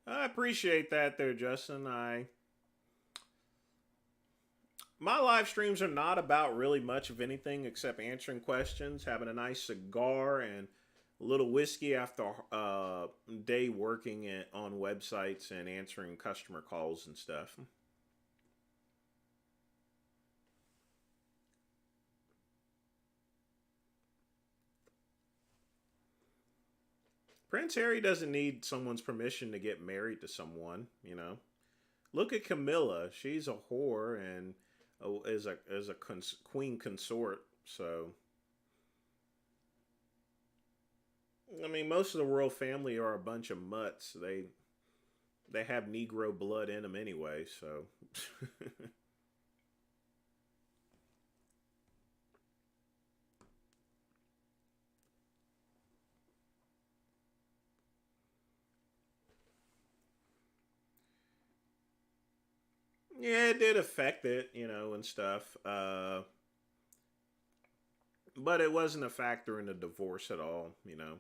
I appreciate that there, Justin. My live streams are not about really much of anything except answering questions, having a nice cigar, and a little whiskey after a day working on websites and answering customer calls and stuff. Prince Harry doesn't need someone's permission to get married to someone, you know. Look at Camilla. She's a whore and is a queen consort. So, I mean, most of the royal family are a bunch of mutts. They have Negro blood in them anyway. So. Yeah, it did affect it, you know, and stuff. But it wasn't a factor in the divorce at all, you know.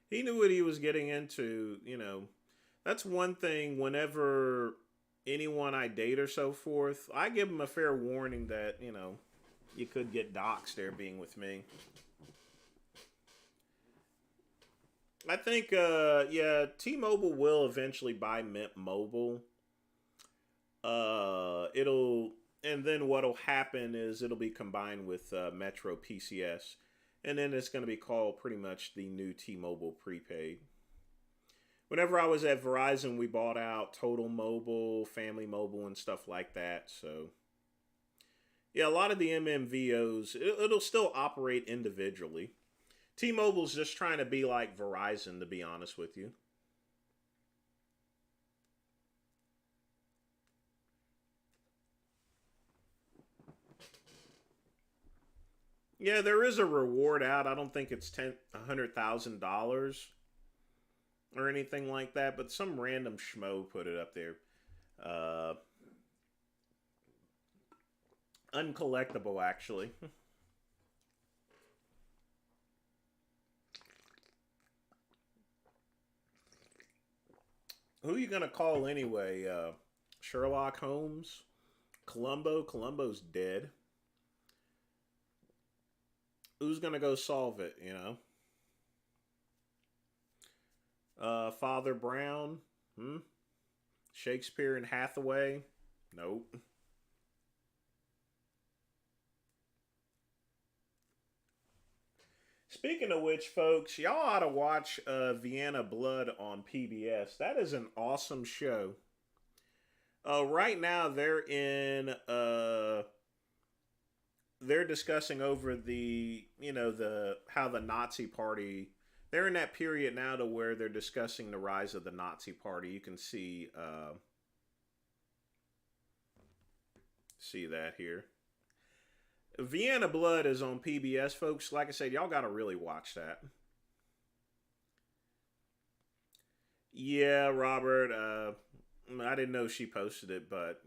He knew what he was getting into, you know. That's one thing whenever anyone I date or so forth, I give them a fair warning that, you know, you could get doxxed there being with me. I think, yeah, T-Mobile will eventually buy Mint Mobile. And then what'll happen is it'll be combined with Metro PCS, and then it's going to be called pretty much the new T-Mobile prepaid, Whenever I was at Verizon, we bought out Total Mobile, Family Mobile, and stuff like that. So yeah, a lot of the MMVOs, it'll still operate individually. T-Mobile's just trying to be like Verizon, to be honest with you. Yeah, there is a reward out. I don't think it's $100,000 or anything like that, but some random schmo put it up there. Uh, Uncollectible, actually. Who are you gonna call anyway? Sherlock Holmes, Columbo. Columbo's dead. Who's gonna go solve it? You know. Father Brown. Hmm. Shakespeare and Hathaway. Nope. Speaking of which, folks, y'all ought to watch Vienna Blood on PBS. That is an awesome show. Right now, they're discussing over the how the Nazi Party. They're in that period now to where they're discussing the rise of the Nazi Party. You can see that here. Vienna Blood is on PBS, folks. Like I said, y'all got to really watch that. Yeah, Robert. I didn't know she posted it, but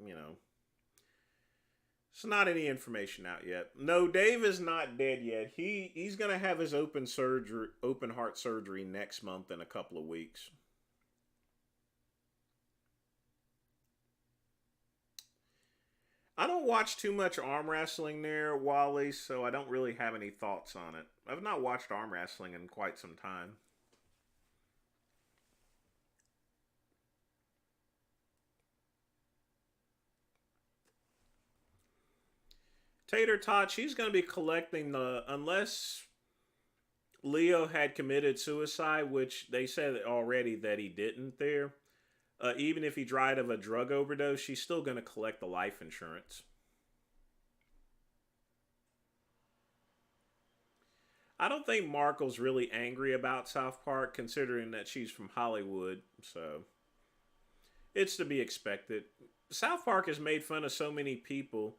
it's not any information out yet. No, Dave is not dead yet. He's gonna have his open heart surgery next month in a couple of weeks. I don't watch too much arm wrestling there, Wally, so I don't really have any thoughts on it. I've not watched arm wrestling in quite some time. Tater Tot, she's going to be collecting unless Leo had committed suicide, which they said already that he didn't there. Even if he died of a drug overdose, she's still going to collect the life insurance. I don't think Markle's really angry about South Park, considering that she's from Hollywood, so it's to be expected. South Park has made fun of so many people.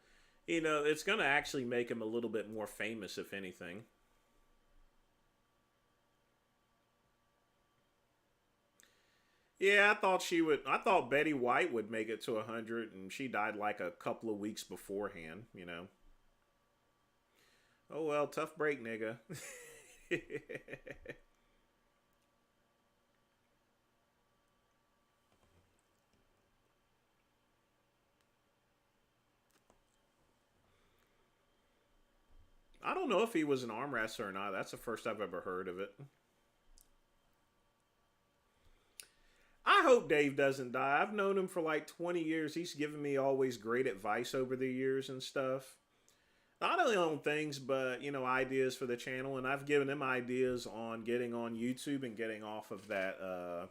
It's going to actually make him a little bit more famous, if anything. Yeah, I thought she would. I thought Betty White would make it to 100, and she died like a couple of weeks beforehand. Oh well, tough break, nigga. I don't know if he was an arm wrestler or not. That's the first I've ever heard of it. I hope Dave doesn't die. I've known him for like 20 years. He's given me always great advice over the years and stuff. Not only on things, but ideas for the channel. And I've given him ideas on getting on YouTube and getting off of that,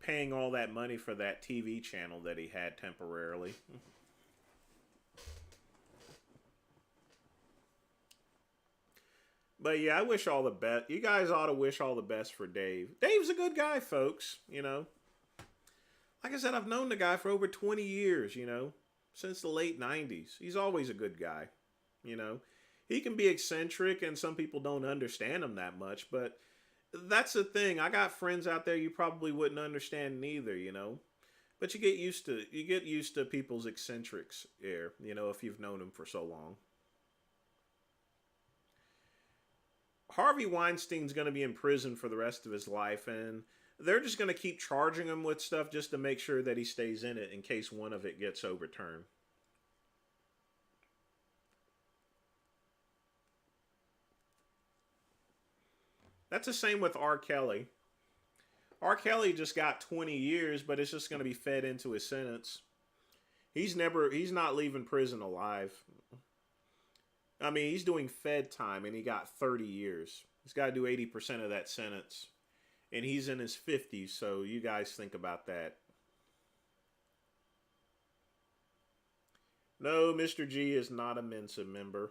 paying all that money for that TV channel that he had temporarily. But yeah, I wish all the best. You guys ought to wish all the best for Dave. Dave's a good guy, folks. Like I said, I've known the guy for over 20 years, since the late 90s. He's always a good guy, you know. He can be eccentric and some people don't understand him that much, but that's the thing. I got friends out there you probably wouldn't understand neither, you know. But you get used to people's eccentrics here, you know, if you've known them for so long. Harvey Weinstein's going to be in prison for the rest of his life, and they're just going to keep charging him with stuff just to make sure that he stays in it in case one of it gets overturned. That's the same with R. Kelly. R. Kelly just got 20 years, but it's just going to be fed into his sentence. He's not leaving prison alive. I mean, he's doing Fed time and he got 30 years. He's got to do 80% of that sentence. And he's in his 50s, so you guys think about that. No, Mr. G is not a Mensa member.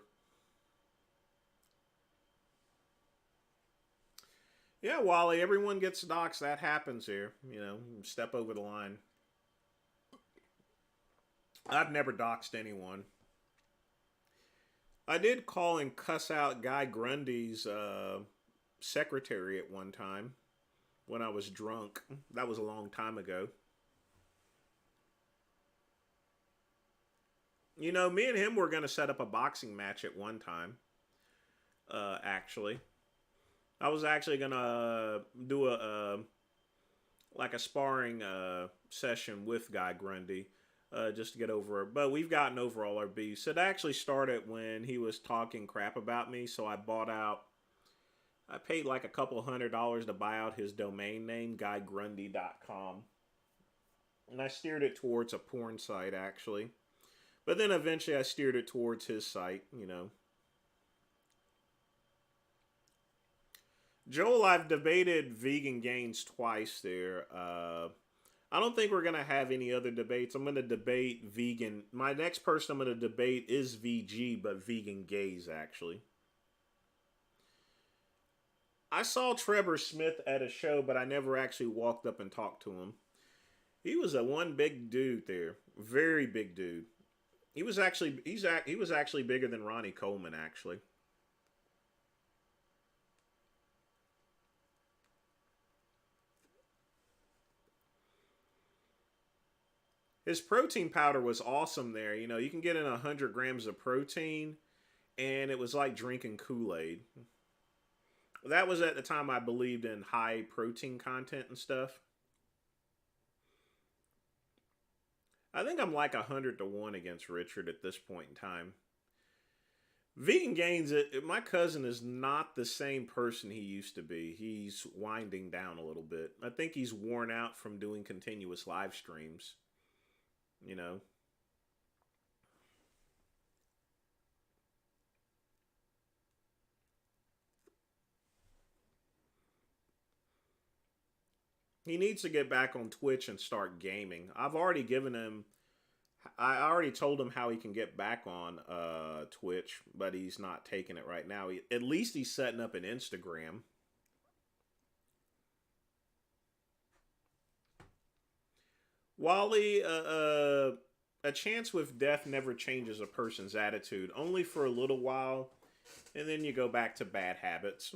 Yeah, Wally, everyone gets doxxed. That happens here. You know, step over the line. I've never doxed anyone. I did call and cuss out Guy Grundy's secretary at one time when I was drunk. That was a long time ago. You know, me and him were going to set up a boxing match at one time, actually. I was actually going to do like a sparring session with Guy Grundy just to get over it. But we've gotten over all our beefs. It actually started when he was talking crap about me, so I paid like a couple $100 to buy out his domain name, guygrundy.com. And I steered it towards a porn site, actually. But then eventually I steered it towards his site, you know. Joel, I've debated vegan gains twice there. I don't think we're going to have any other debates. I'm going to debate vegan. My next person I'm going to debate is VG, but vegan gays, actually. I saw Trevor Smith at a show, but I never actually walked up and talked to him. He was a one big dude there. Very big dude. He was actually bigger than Ronnie Coleman, actually. His protein powder was awesome there. You know, you can get in 100 grams of protein, and it was like drinking Kool-Aid. That was at the time I believed in high protein content and stuff. I think I'm like 100 to 1 against Richard at this point in time. Vegan Gains, my cousin is not the same person he used to be. He's winding down a little bit. I think he's worn out from doing continuous live streams. You know. He needs to get back on Twitch and start gaming. I already told him how he can get back on Twitch, but he's not taking it right now. At least he's setting up an Instagram. Wally, a chance with death never changes a person's attitude, only for a little while, and then you go back to bad habits.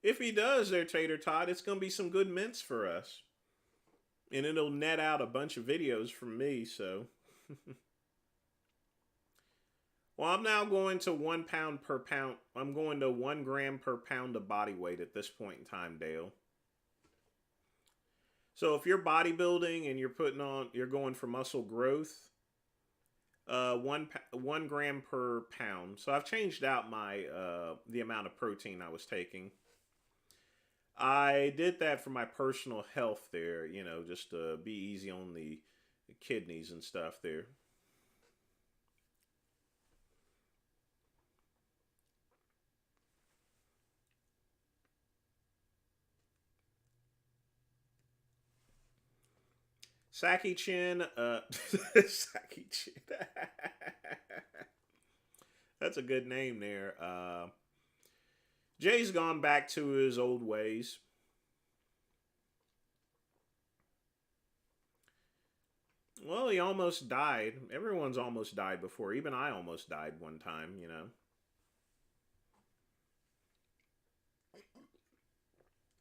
If he does there, Tater Tot, it's going to be some good mints for us. And it'll net out a bunch of videos from me, so. Well, I'm now going to 1 pound per pound. I'm going to 1 gram per pound of body weight at this point in time, Dale. So if you're bodybuilding and you're going for muscle growth, 1 gram per pound. So I've changed out the amount of protein I was taking. I did that for my personal health there, you know, just to be easy on the kidneys and stuff there. Saki Chin, Saki Chin. That's a good name there. Jay's gone back to his old ways. Well, he almost died. Everyone's almost died before. Even I almost died one time, you know.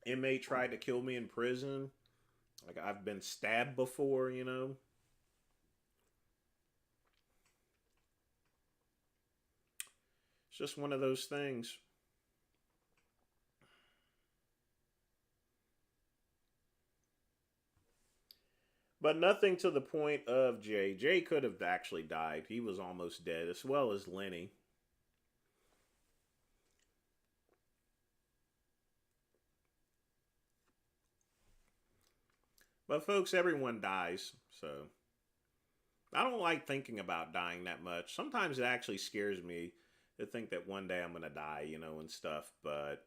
Inmate tried to kill me in prison. Like, I've been stabbed before, you know. It's just one of those things. But nothing to the point of Jay. Jay could have actually died. He was almost dead, as well as Lenny. But folks, everyone dies, so I don't like thinking about dying that much. Sometimes it actually scares me I think that one day I'm gonna die, and stuff. But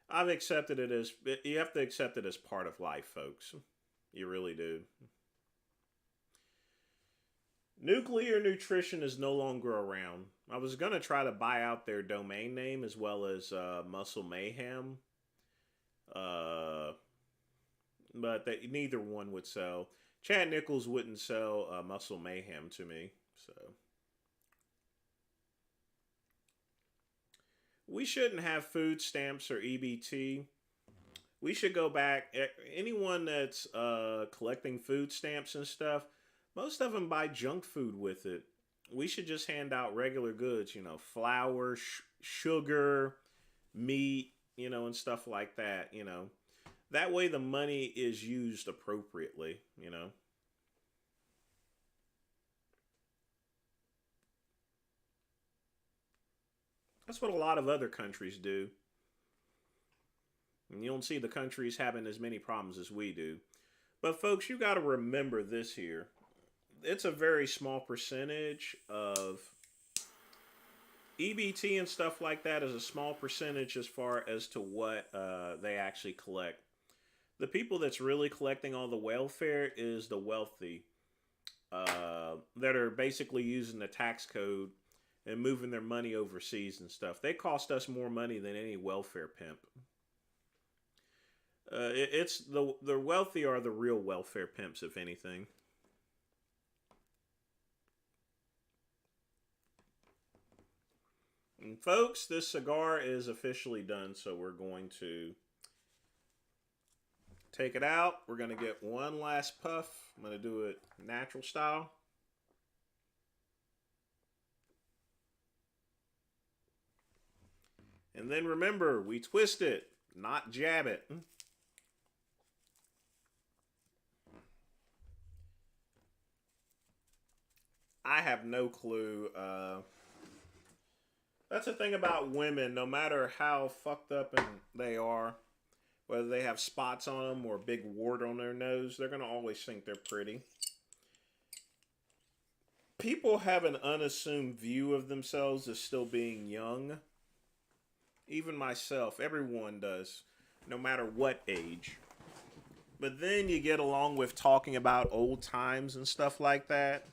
I've accepted it as you have to accept it as part of life, folks. You really do. Nuclear nutrition is no longer around. I was gonna try to buy out their domain name as well as Muscle Mayhem, uh, but neither one would sell. Chad Nichols wouldn't sell Muscle Mayhem to me, so we shouldn't have food stamps or EBT. We should go back. Anyone that's collecting food stamps and stuff, most of them buy junk food with it. We should just hand out regular goods, flour, sugar, meat, and stuff like that. That way the money is used appropriately. That's what a lot of other countries do. And you don't see the countries having as many problems as we do. But folks, you got to remember this here. It's a very small percentage of EBT and stuff like that is a small percentage as far as to what they actually collect. The people that's really collecting all the welfare is the wealthy that are basically using the tax code and moving their money overseas and stuff. They cost us more money than any welfare pimp. It's the wealthy are the real welfare pimps, if anything. And folks, this cigar is officially done, so we're going to take it out. We're going to get one last puff. I'm going to do it natural style. And then remember, we twist it, not jab it. I have no clue. That's the thing about women. No matter how fucked up and they are, whether they have spots on them or a big wart on their nose, they're gonna always think they're pretty. People have an unassumed view of themselves as still being young. Even myself, everyone does, no matter what age. But then you get along with talking about old times and stuff like that.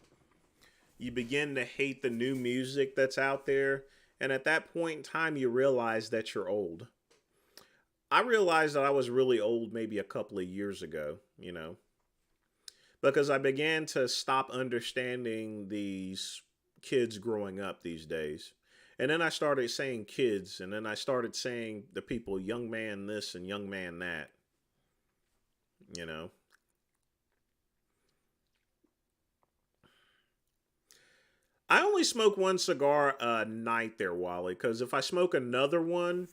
You begin to hate the new music that's out there. And at that point in time, you realize that you're old. I realized that I was really old maybe a couple of years ago, because I began to stop understanding these kids growing up these days. And then I started saying kids, and then I started saying the people, young man this and young man that. I only smoke one cigar a night there, Wally, because if I smoke another one,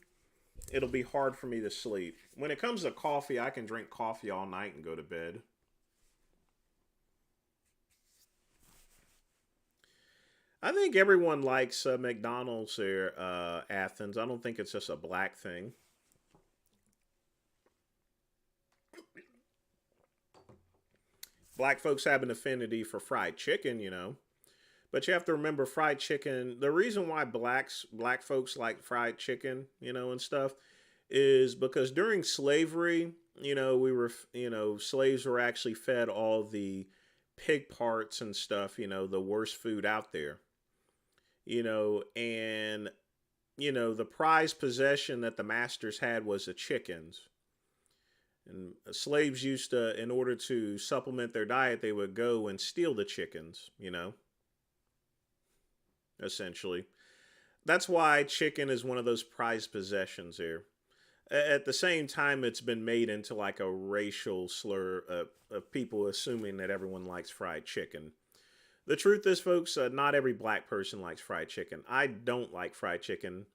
it'll be hard for me to sleep. When it comes to coffee, I can drink coffee all night and go to bed. I think everyone likes McDonald's here, Athens. I don't think it's just a black thing. Black folks have an affinity for fried chicken. But you have to remember fried chicken. The reason why black folks like fried chicken, and stuff, is because during slavery, slaves were actually fed all the pig parts and stuff, the worst food out there, and the prized possession that the masters had was the chickens. And slaves used to, in order to supplement their diet, they would go and steal the chickens, essentially. That's why chicken is one of those prized possessions here. At the same time, it's been made into like a racial slur of people assuming that everyone likes fried chicken. The truth is, folks, not every black person likes fried chicken. I don't like fried chicken.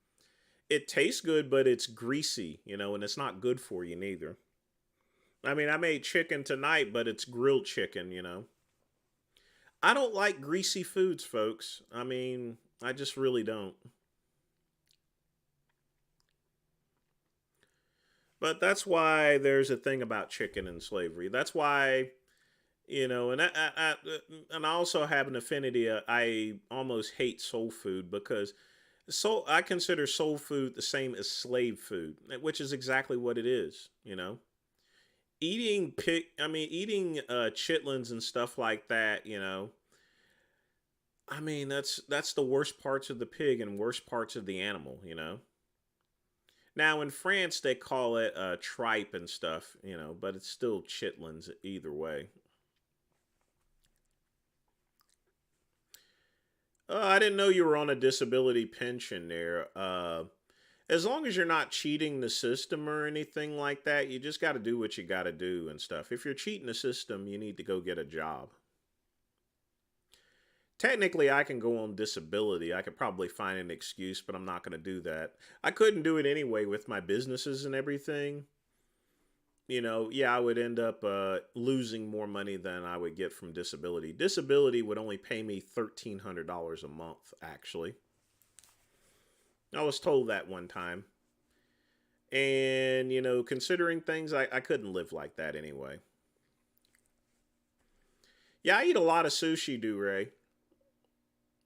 It tastes good, but it's greasy, and it's not good for you neither. I mean, I made chicken tonight, but it's grilled chicken. I don't like greasy foods, folks. I mean, I just really don't. But that's why there's a thing about chicken and slavery. That's why, You know, and I also have an affinity. I almost hate soul food because I consider soul food the same as slave food, which is exactly what it is. You know, eating chitlins and stuff like that. You know, I mean that's the worst parts of the pig and worst parts of the animal. You know. Now in France they call it tripe and stuff. You know, but it's still chitlins either way. I didn't know you were on a disability pension there. As long as you're not cheating the system or anything like that, you just got to do what you got to do and stuff. If you're cheating the system, you need to go get a job. Technically, I can go on disability. I could probably find an excuse, but I'm not going to do that. I couldn't do it anyway with my businesses and everything. You know, yeah, I would end up losing more money than I would get from disability. Disability would only pay me $1,300 a month, actually. I was told that one time. And, you know, considering things, I couldn't live like that anyway. Yeah, I eat a lot of sushi, Ray.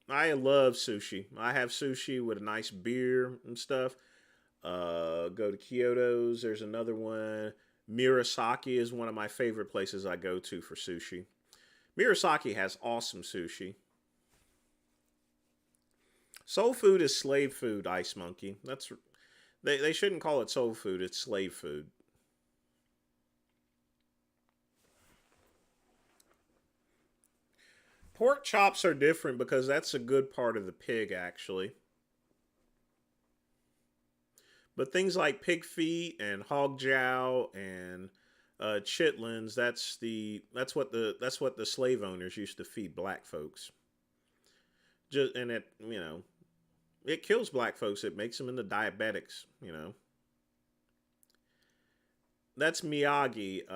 I love sushi. I have sushi with a nice beer and stuff. Go to Kyoto's. There's another one. Mirasaki is one of my favorite places I go to for sushi. Mirasaki has awesome sushi. Soul food is slave food, Ice Monkey. They shouldn't call it soul food, it's slave food. Pork chops are different because that's a good part of the pig, actually. But things like pig feet and hog jowl and chitlins, that's what the slave owners used to feed black folks. Just and it it kills black folks. It makes them into diabetics. You know, that's Miyagi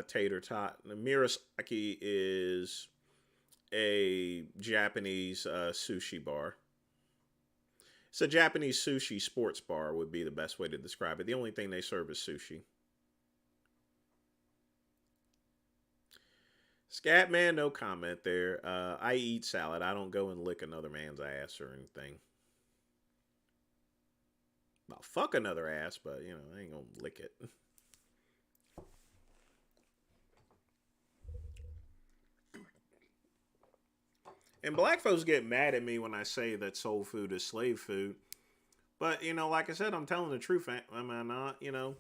tater tot. Mirasaki is a Japanese sushi bar. It's a Japanese sushi sports bar would be the best way to describe it. The only thing they serve is sushi. Scatman, no comment there. I eat salad. I don't go and lick another man's ass or anything. Well, fuck another ass, but you know, I ain't gonna lick it. And black folks get mad at me when I say that soul food is slave food. But, you know, like I said, I'm telling the truth. Am I not? You know,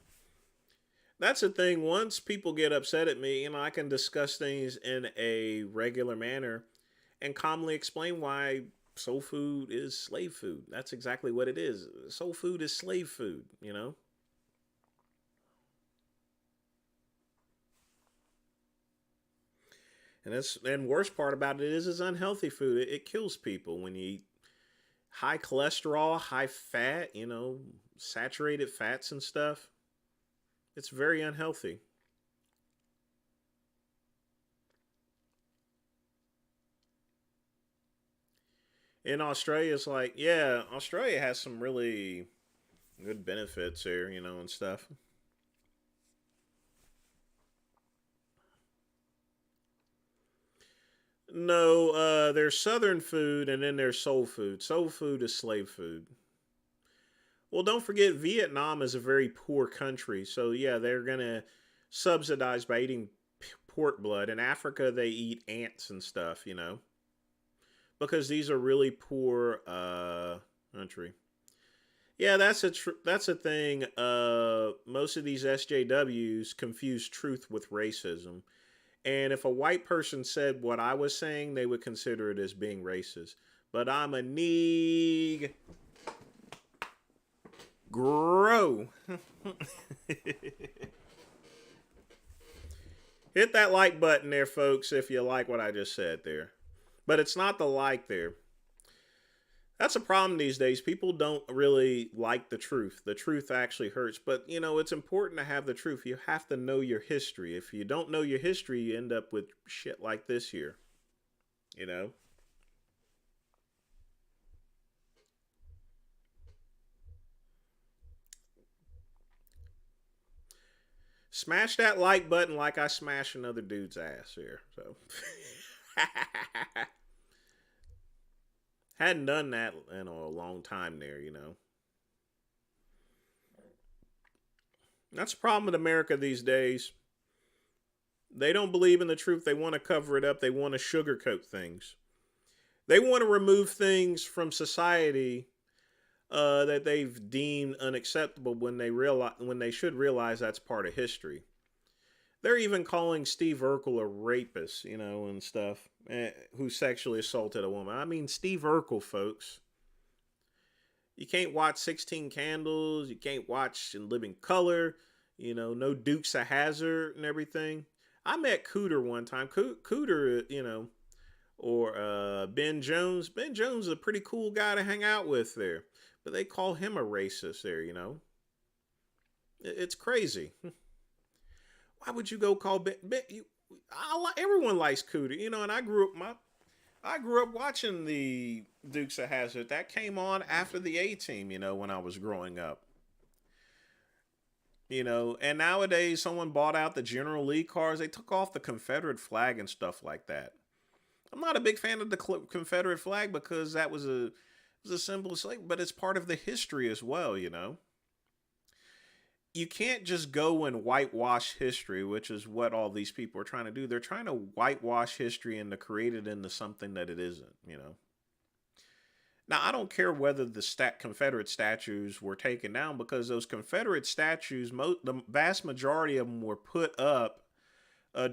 that's the thing. Once people get upset at me, you know, I can discuss things in a regular manner and calmly explain why soul food is slave food. That's exactly what it is. Soul food is slave food, you know? And worst part about it is it's unhealthy food. It kills people when you eat high cholesterol, high fat, you know, saturated fats and stuff. It's very unhealthy. In Australia, it's like, yeah, Australia has some really good benefits here, you know, and stuff. No, there's Southern food and then there's soul food. Soul food is slave food. Well, don't forget, Vietnam is a very poor country. So, yeah, they're going to subsidize by eating pork blood. In Africa, they eat ants and stuff, you know, because these are really poor country. Yeah, that's a thing. Most of these SJWs confuse truth with racism. And if a white person said what I was saying, they would consider it as being racist. But I'm a Negro. Hit that like button there, folks, if you like what I just said there. But it's not the like there. That's a problem these days. People don't really like the truth. The truth actually hurts. But, you know, it's important to have the truth. You have to know your history. If you don't know your history, you end up with shit like this here. You know? Smash that like button like I smash another dude's ass here. So hadn't done that in a long time there, you know. That's the problem with America these days. They don't believe in the truth. They want to cover it up. They want to sugarcoat things. They want to remove things from society that they've deemed unacceptable when they should realize that's part of history. They're even calling Steve Urkel a rapist, you know, and stuff, who sexually assaulted a woman. I mean, Steve Urkel, folks. You can't watch 16 Candles. You can't watch In Living Color. You know, no Dukes of Hazzard and everything. I met Cooter one time. Cooter, you know, or Ben Jones. Ben Jones is a pretty cool guy to hang out with there. But they call him a racist there, you know. It's crazy. Why would you go call Ben? Everyone likes Cooter, you know. And I grew up watching the Dukes of Hazzard. That came on after the A-Team, you know, when I was growing up. You know, and nowadays someone bought out the General Lee cars. They took off the Confederate flag and stuff like that. I'm not a big fan of the Confederate flag because that was a symbol of slavery, but it's part of the history as well, you know. You can't just go and whitewash history, which is what all these people are trying to do. They're trying to whitewash history and to create it into something that it isn't, you know. Now, I don't care whether the Confederate statues were taken down because those Confederate statues, the vast majority of them were put up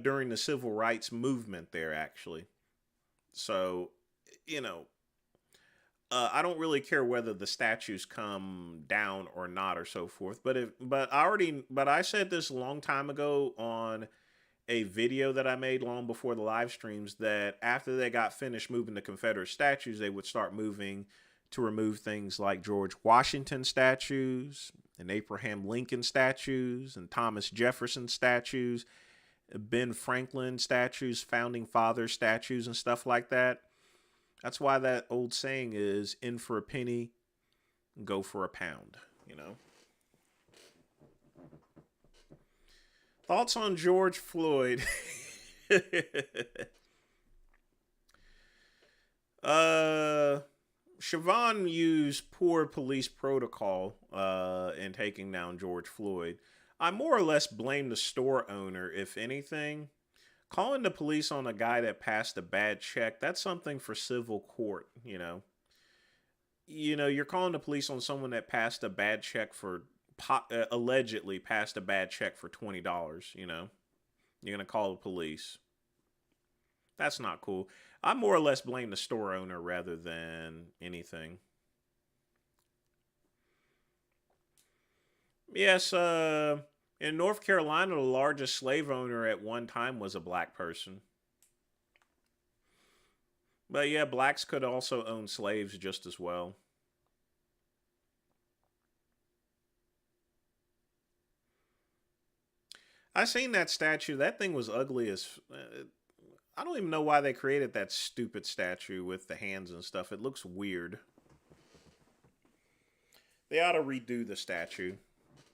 during the civil rights movement there, actually. So, you know, I don't really care whether the statues come down or not or so forth. But I said this a long time ago on a video that I made long before the live streams that after they got finished moving the Confederate statues, they would start moving to remove things like George Washington statues and Abraham Lincoln statues and Thomas Jefferson statues, Ben Franklin statues, founding father statues and stuff like that. That's why that old saying is in for a penny, go for a pound, you know. Thoughts on George Floyd? Siobhan used poor police protocol in taking down George Floyd. I more or less blame the store owner, if anything. Calling the police on a guy that passed a bad check, that's something for civil court, you know. You know, you're calling the police on someone that passed a bad check for allegedly passed a bad check for $20, you know. You're going to call the police. That's not cool. I more or less blame the store owner rather than anything. Yes, in North Carolina, the largest slave owner at one time was a black person. But yeah, blacks could also own slaves just as well. I seen that statue. That thing was ugly as. I don't even know why they created that stupid statue with the hands and stuff. It looks weird. They ought to redo the statue.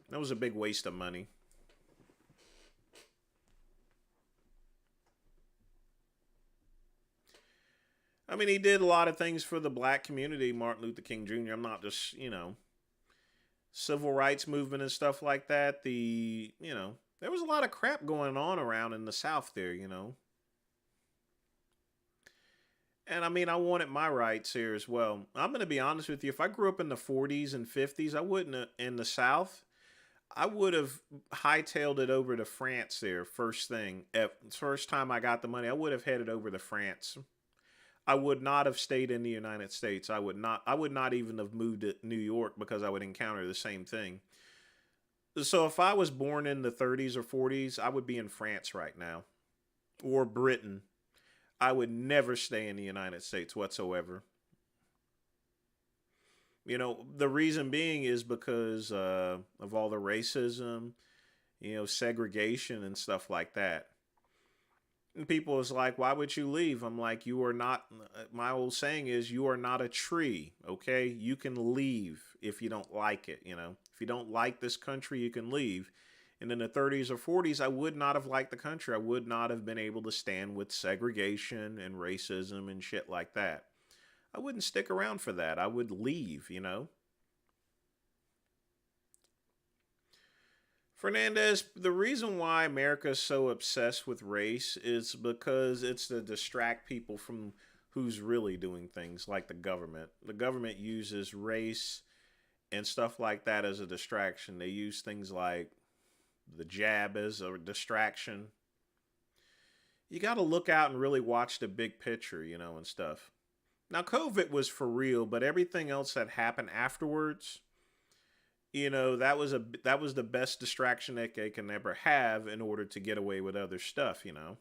That was a big waste of money. I mean, he did a lot of things for the black community, Martin Luther King Jr. I'm not just, you know, civil rights movement and stuff like that. There was a lot of crap going on around in the South there, you know. And I mean, I wanted my rights here as well. I'm going to be honest with you. If I grew up in the 40s and 50s, I wouldn't have, in the South, I would have hightailed it over to France there first thing. First time I got the money, I would have headed over to France. I would not have stayed in the United States. I would not even have moved to New York because I would encounter the same thing. So if I was born in the 30s or 40s, I would be in France right now. Or Britain. I would never stay in the United States whatsoever. You know, the reason being is because of all the racism, you know, segregation and stuff like that. And people is like, why would you leave? I'm like, you are not, my old saying is, you are not a tree, okay? You can leave if you don't like it, you know? If you don't like this country, you can leave. And in the 30s or 40s, I would not have liked the country. I would not have been able to stand with segregation and racism and shit like that. I wouldn't stick around for that. I would leave, you know? Fernandez, the reason why America is so obsessed with race is because it's to distract people from who's really doing things like the government. The government uses race and stuff like that as a distraction. They use things like the jab as a distraction. You got to look out and really watch the big picture, you know, and stuff. Now, COVID was for real, but everything else that happened afterwards, you know, that was the best distraction that they can ever have in order to get away with other stuff, you know.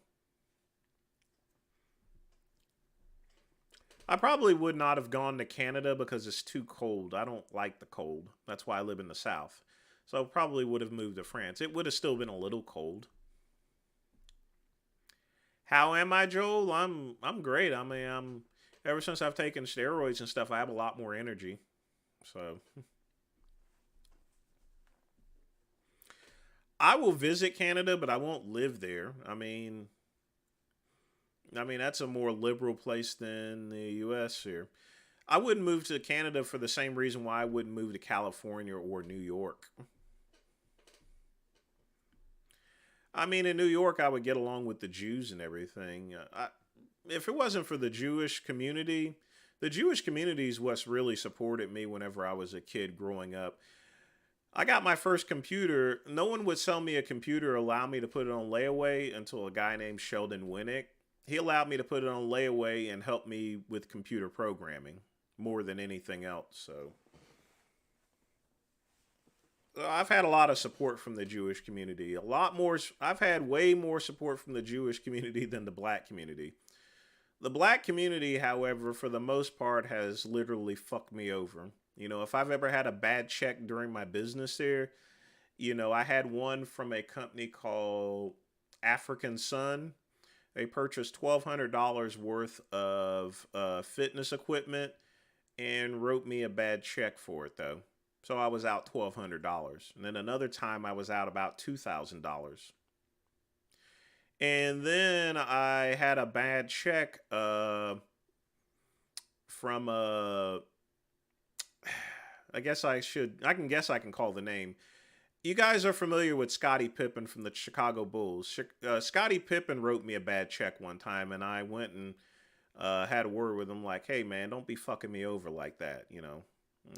I probably would not have gone to Canada because it's too cold. I don't like the cold. That's why I live in the South. So I probably would have moved to France. It would have still been a little cold. How am I, Joel? I'm great. I mean, I'm ever since I've taken steroids and stuff, I have a lot more energy. So I will visit Canada, but I won't live there. I mean that's a more liberal place than the U.S. here. I wouldn't move to Canada for the same reason why I wouldn't move to California or New York. I mean, in New York, I would get along with the Jews and everything. If it wasn't for the Jewish community is what's really supported me whenever I was a kid growing up. I got my first computer. No one would sell me a computer or allow me to put it on layaway until a guy named Sheldon Winnick. He allowed me to put it on layaway and help me with computer programming more than anything else. So I've had a lot of support from the Jewish community. A lot more. I've had way more support from the Jewish community than the black community. The black community, however, for the most part, has literally fucked me over. You know, if I've ever had a bad check during my business there, you know, I had one from a company called African Sun. They purchased $1,200 worth of fitness equipment and wrote me a bad check for it, though. So I was out $1,200. And then another time I was out about $2,000. And then I had a bad check from I can call the name. You guys are familiar with Scottie Pippen from the Chicago Bulls. Scottie Pippen wrote me a bad check one time, and I went and had a word with him like, hey, man, don't be fucking me over like that, you know.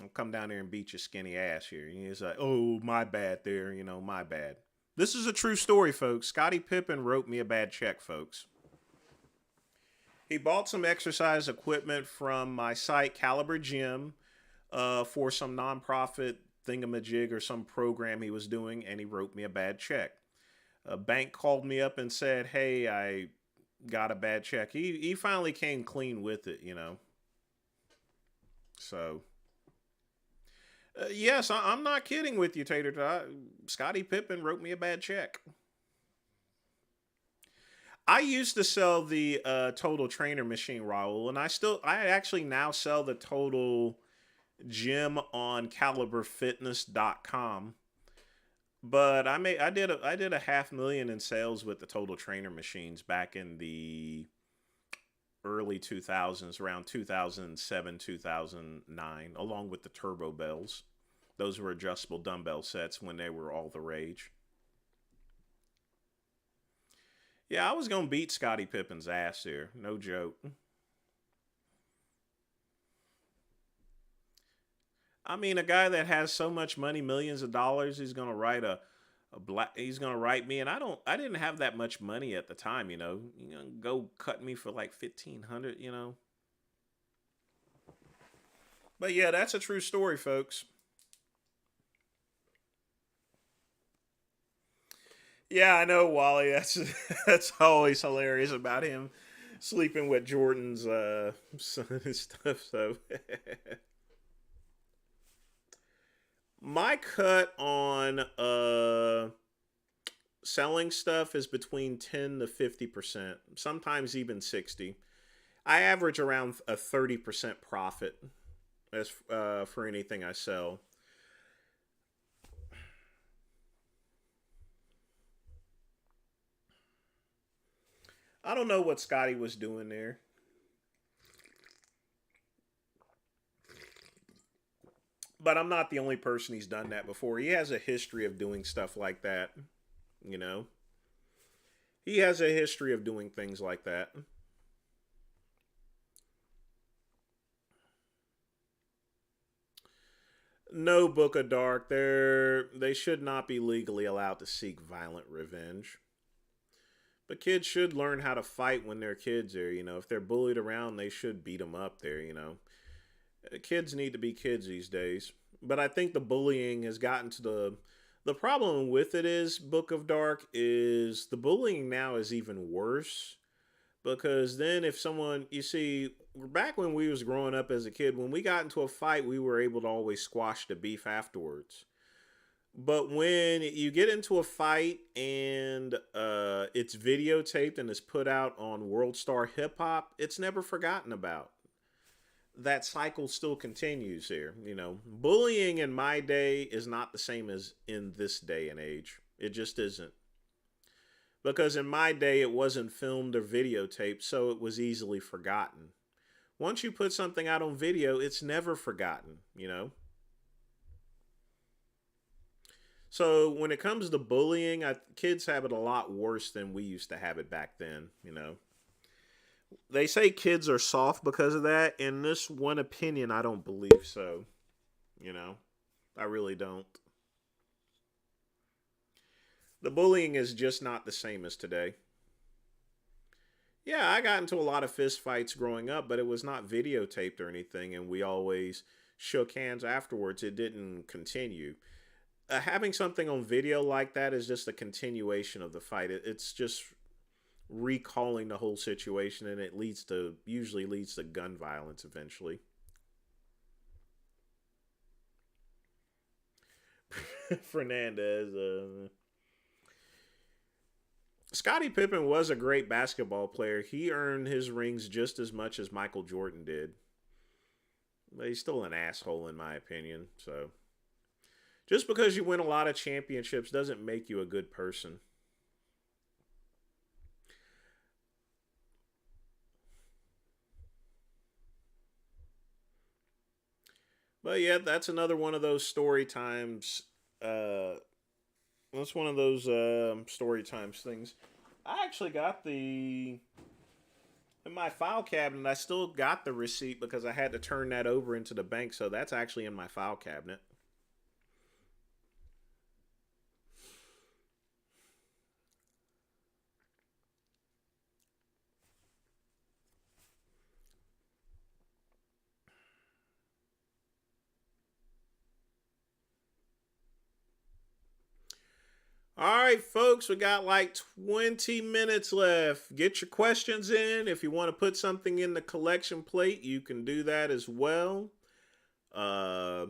I'll come down there and beat your skinny ass here. And he's like, oh, my bad there, you know, my bad. This is a true story, folks. Scottie Pippen wrote me a bad check, folks. He bought some exercise equipment from my site, Caliber Gym, for some nonprofit thingamajig or some program he was doing, and he wrote me a bad check. A bank called me up and said, hey, I got a bad check. He finally came clean with it, you know. So, yes, I'm not kidding with you, Tater Tot. Scottie Pippen wrote me a bad check. I used to sell the Total Trainer machine, Raul, and I actually now sell the Total Gym on caliberfitness.com. But I did a $500,000 in sales with the Total Trainer machines back in the early 2000s, around 2007, 2009, along with the Turbo Bells. Those were adjustable dumbbell sets when they were all the rage. Yeah, I was going to beat Scottie Pippen's ass here. No joke. I mean, a guy that has so much money, millions of dollars, he's going to write he's going to write me, and I didn't have that much money at the time, you know. You know, go cut me for like 1,500, you know. But yeah, that's a true story, folks. Yeah, I know, Wally. That's that's always hilarious about him sleeping with Jordan's son and stuff. So my cut on selling stuff is between 10 to 50%, sometimes even 60. I average around a 30% profit as for anything I sell. I don't know what Scotty was doing there. But I'm not the only person he's done that before. He has a history of doing stuff like that, you know? He has a history of doing things like that. No, Book of Dark. They should not be legally allowed to seek violent revenge. But kids should learn how to fight when they're kids there, you know. If they're bullied around, they should beat them up there, you know. Kids need to be kids these days. But I think the bullying has gotten to the problem with it is Book of Dark is the bullying now is even worse because then if someone you see back when we was growing up as a kid when we got into a fight we were able to always squash the beef afterwards. But when you get into a fight and it's videotaped and is put out on World Star Hip Hop, it's never forgotten about. That cycle still continues here. You know, bullying in my day is not the same as in this day and age. It just isn't. Because in my day, it wasn't filmed or videotaped, so it was easily forgotten. Once you put something out on video, it's never forgotten, you know? So when it comes to bullying, kids have it a lot worse than we used to have it back then, you know? They say kids are soft because of that. In this one opinion, I don't believe so. You know, I really don't. The bullying is just not the same as today. Yeah, I got into a lot of fist fights growing up, but it was not videotaped or anything, and we always shook hands afterwards. It didn't continue. Having something on video like that is just a continuation of the fight. It's just recalling the whole situation and it usually leads to gun violence eventually. Fernandez Scottie Pippen was a great basketball player. He earned his rings just as much as Michael Jordan did. But he's still an asshole in my opinion. So just because you win a lot of championships doesn't make you a good person. But yeah, that's another one of those story times. Uh, that's one of those story times things. I actually got in my file cabinet. I still got the receipt because I had to turn that over into the bank. So that's actually in my file cabinet. All right, folks, we got like 20 minutes left. Get your questions in. If you want to put something in the collection plate, you can do that as well. Uh,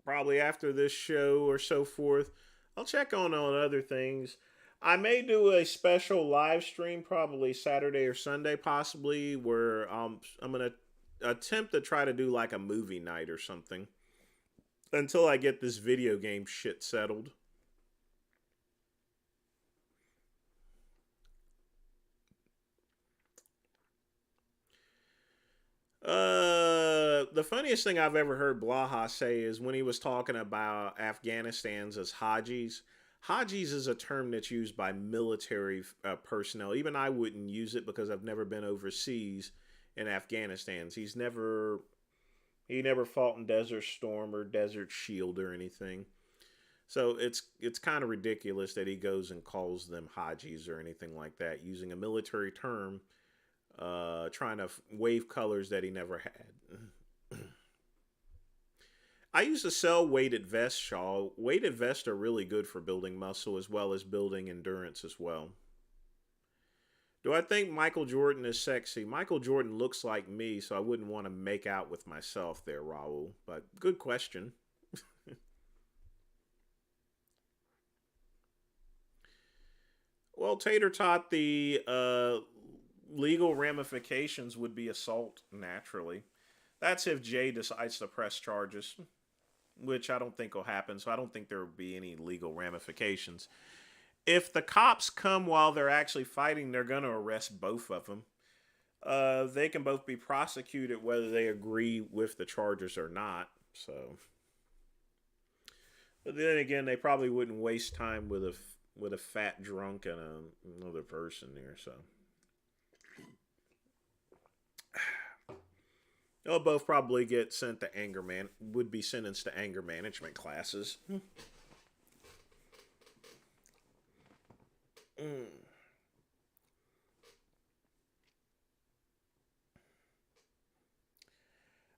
Probably after this show or so forth. I'll check on other things. I may do a special live stream, probably Saturday or Sunday, possibly, where I'm going to attempt to try to do like a movie night or something until I get this video game shit settled. The funniest thing I've ever heard Blaha say is when he was talking about Afghanistan's as Hajis. Hajis is a term that's used by military personnel. Even I wouldn't use it because I've never been overseas in Afghanistan. He never fought in Desert Storm or Desert Shield or anything. So it's kind of ridiculous that he goes and calls them Hajis or anything like that, using a military term trying to wave colors that he never had. I used to sell weighted vests, Shaw. Weighted vests are really good for building muscle as well as building endurance as well. Do I think Michael Jordan is sexy? Michael Jordan looks like me, so I wouldn't want to make out with myself there, Raul. But good question. Well, Tater Tot, the legal ramifications would be assault naturally. That's if Jay decides to press charges, which I don't think will happen. So I don't think there will be any legal ramifications. If the cops come while they're actually fighting, they're going to arrest both of them. They can both be prosecuted whether they agree with the charges or not. So, but then again, they probably wouldn't waste time with a fat drunk and another person there. So they'll both probably get sent to would be sentenced to anger management classes. Mm.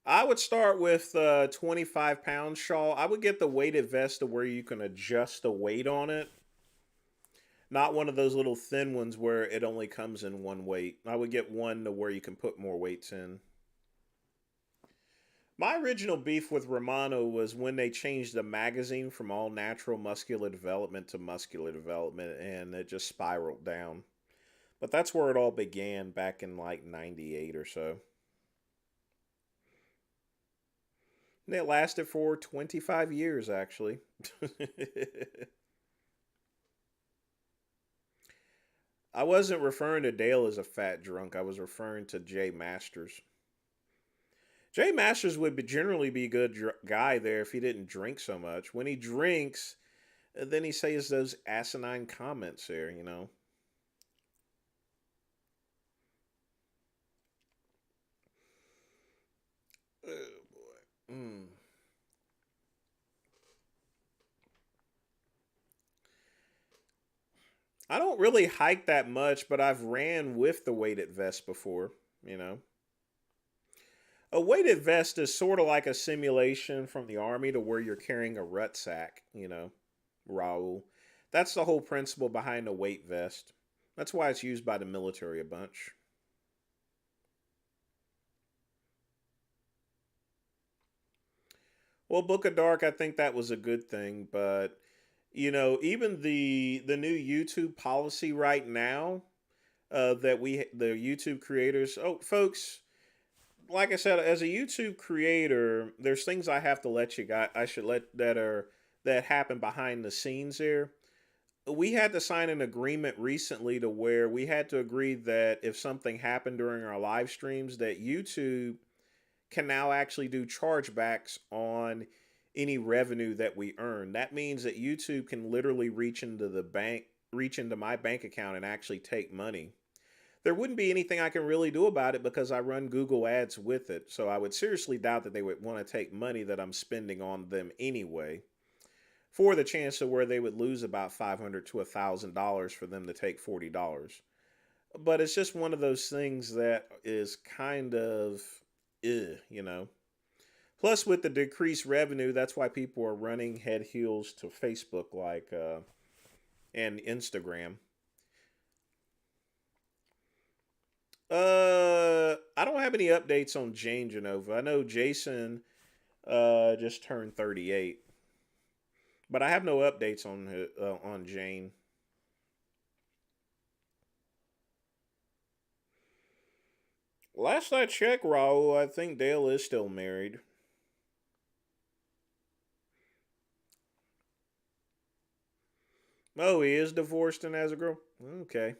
I would start with 25 pounds, Shaw. I would get the weighted vest to where you can adjust the weight on it. Not one of those little thin ones where it only comes in one weight. I would get one to where you can put more weights in. My original beef with Romano was when they changed the magazine from all natural muscular development to muscular development, and it just spiraled down. But that's where it all began back in like 98 or so. And it lasted for 25 years, actually. I wasn't referring to Dale as a fat drunk. I was referring to Jay Masters. Jay Masters would generally be a good guy there if he didn't drink so much. When he drinks, then he says those asinine comments there, you know. Oh boy. I don't really hike that much, but I've ran with the weighted vest before, you know. A weighted vest is sort of like a simulation from the army to where you're carrying a rucksack, you know, Raul. That's the whole principle behind a weight vest. That's why it's used by the military a bunch. Well, Book of Dark, I think that was a good thing, but you know, even the new YouTube policy right now that the YouTube creators, oh, folks, like I said, as a YouTube creator, there's things I have to let you guys, I should let that happen behind the scenes there. We had to sign an agreement recently to where we had to agree that if something happened during our live streams, that YouTube can now actually do chargebacks on any revenue that we earn. That means that YouTube can literally reach into my bank account and actually take money. There wouldn't be anything I can really do about it because I run Google Ads with it. So I would seriously doubt that they would want to take money that I'm spending on them anyway, for the chance of where they would lose about $500 to $1,000 for them to take $40. But it's just one of those things that is kind of, you know. Plus, with the decreased revenue, that's why people are running head heels to Facebook, and Instagram. I don't have any updates on Jane Genova. I know Jason just turned 38, but I have no updates on Jane. Last I checked, Raul, I think Dale is still married. Oh, he is divorced and has a girl? Okay.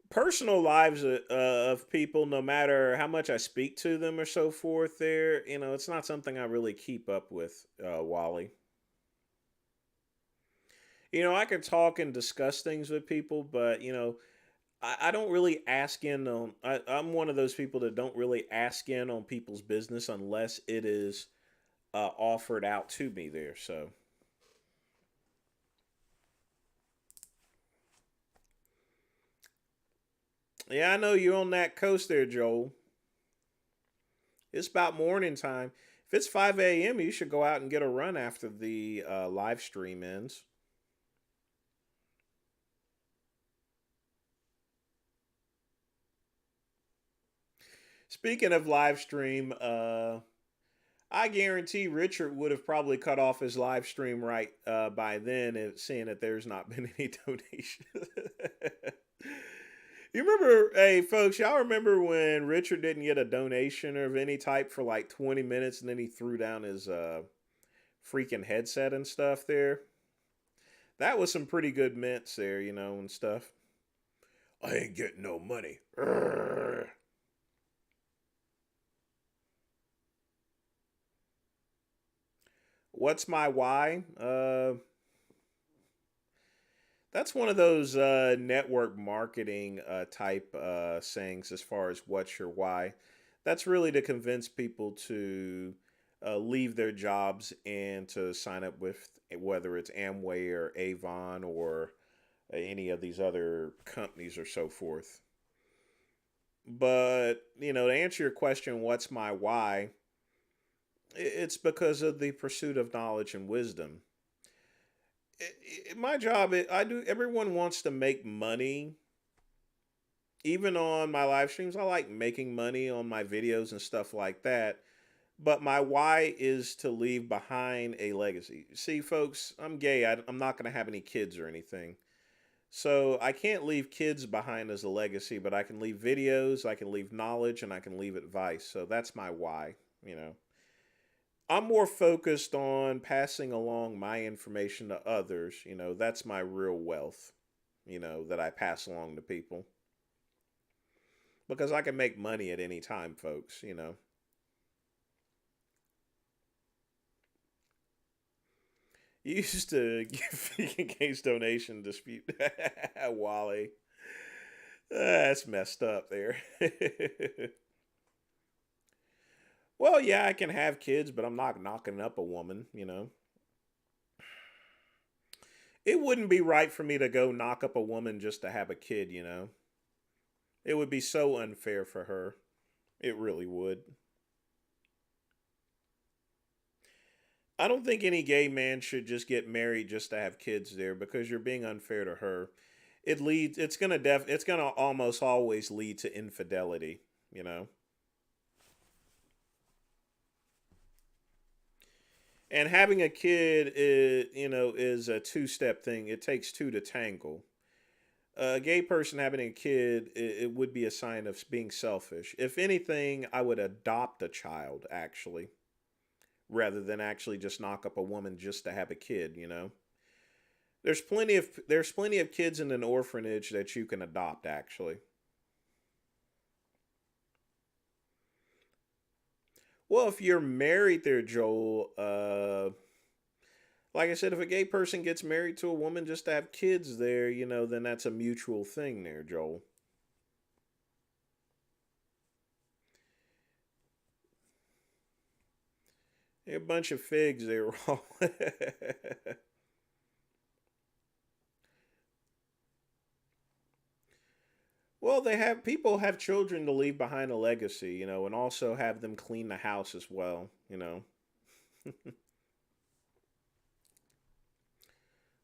Personal lives of people, no matter how much I speak to them or so forth, there, you know, it's not something I really keep up with, Wally. You know, I can talk and discuss things with people, but, you know, I don't really ask in on. I'm one of those people that don't really ask in on people's business unless it is offered out to me there. So, yeah, I know you're on that coast there, Joel. It's about morning time. If it's 5 a.m., you should go out and get a run after the live stream ends. Speaking of live stream, I guarantee Richard would have probably cut off his live stream right by then, seeing that there's not been any donation. You remember, hey folks, y'all remember when Richard didn't get a donation of any type for like 20 minutes and then he threw down his freaking headset and stuff there? That was some pretty good mints there, and stuff. I ain't getting no money. Urgh. What's my why? That's one of those network marketing type sayings as far as what's your why. That's really to convince people to leave their jobs and to sign up with whether it's Amway or Avon or any of these other companies or so forth. But, to answer your question, what's my why? It's because of the pursuit of knowledge and wisdom. My job, I do. Everyone wants to make money. Even on my live streams, I like making money on my videos and stuff like that. But my why is to leave behind a legacy. See, folks, I'm gay. I'm not going to have any kids or anything. So I can't leave kids behind as a legacy, but I can leave videos, I can leave knowledge, and I can leave advice. So that's my why, you know. I'm more focused on passing along my information to others. That's my real wealth, that I pass along to people. Because I can make money at any time, folks. You used to give vegan case donation dispute. Wally. That's messed up there. Well, yeah, I can have kids, but I'm not knocking up a woman. It wouldn't be right for me to go knock up a woman just to have a kid. It would be so unfair for her. It really would. I don't think any gay man should just get married just to have kids there because you're being unfair to her. It's going to almost always lead to infidelity, you know. And having a kid is a two-step thing. It takes two to tangle. A gay person having a kid, it would be a sign of being selfish. If anything, I would adopt a child actually, rather than actually just knock up a woman just to have a kid. There's plenty of kids in an orphanage that you can adopt actually. Well, if you're married there, Joel, like I said, if a gay person gets married to a woman just to have kids there, then that's a mutual thing there, Joel. They're a bunch of figs there, all. Well, people have children to leave behind a legacy, and also have them clean the house as well.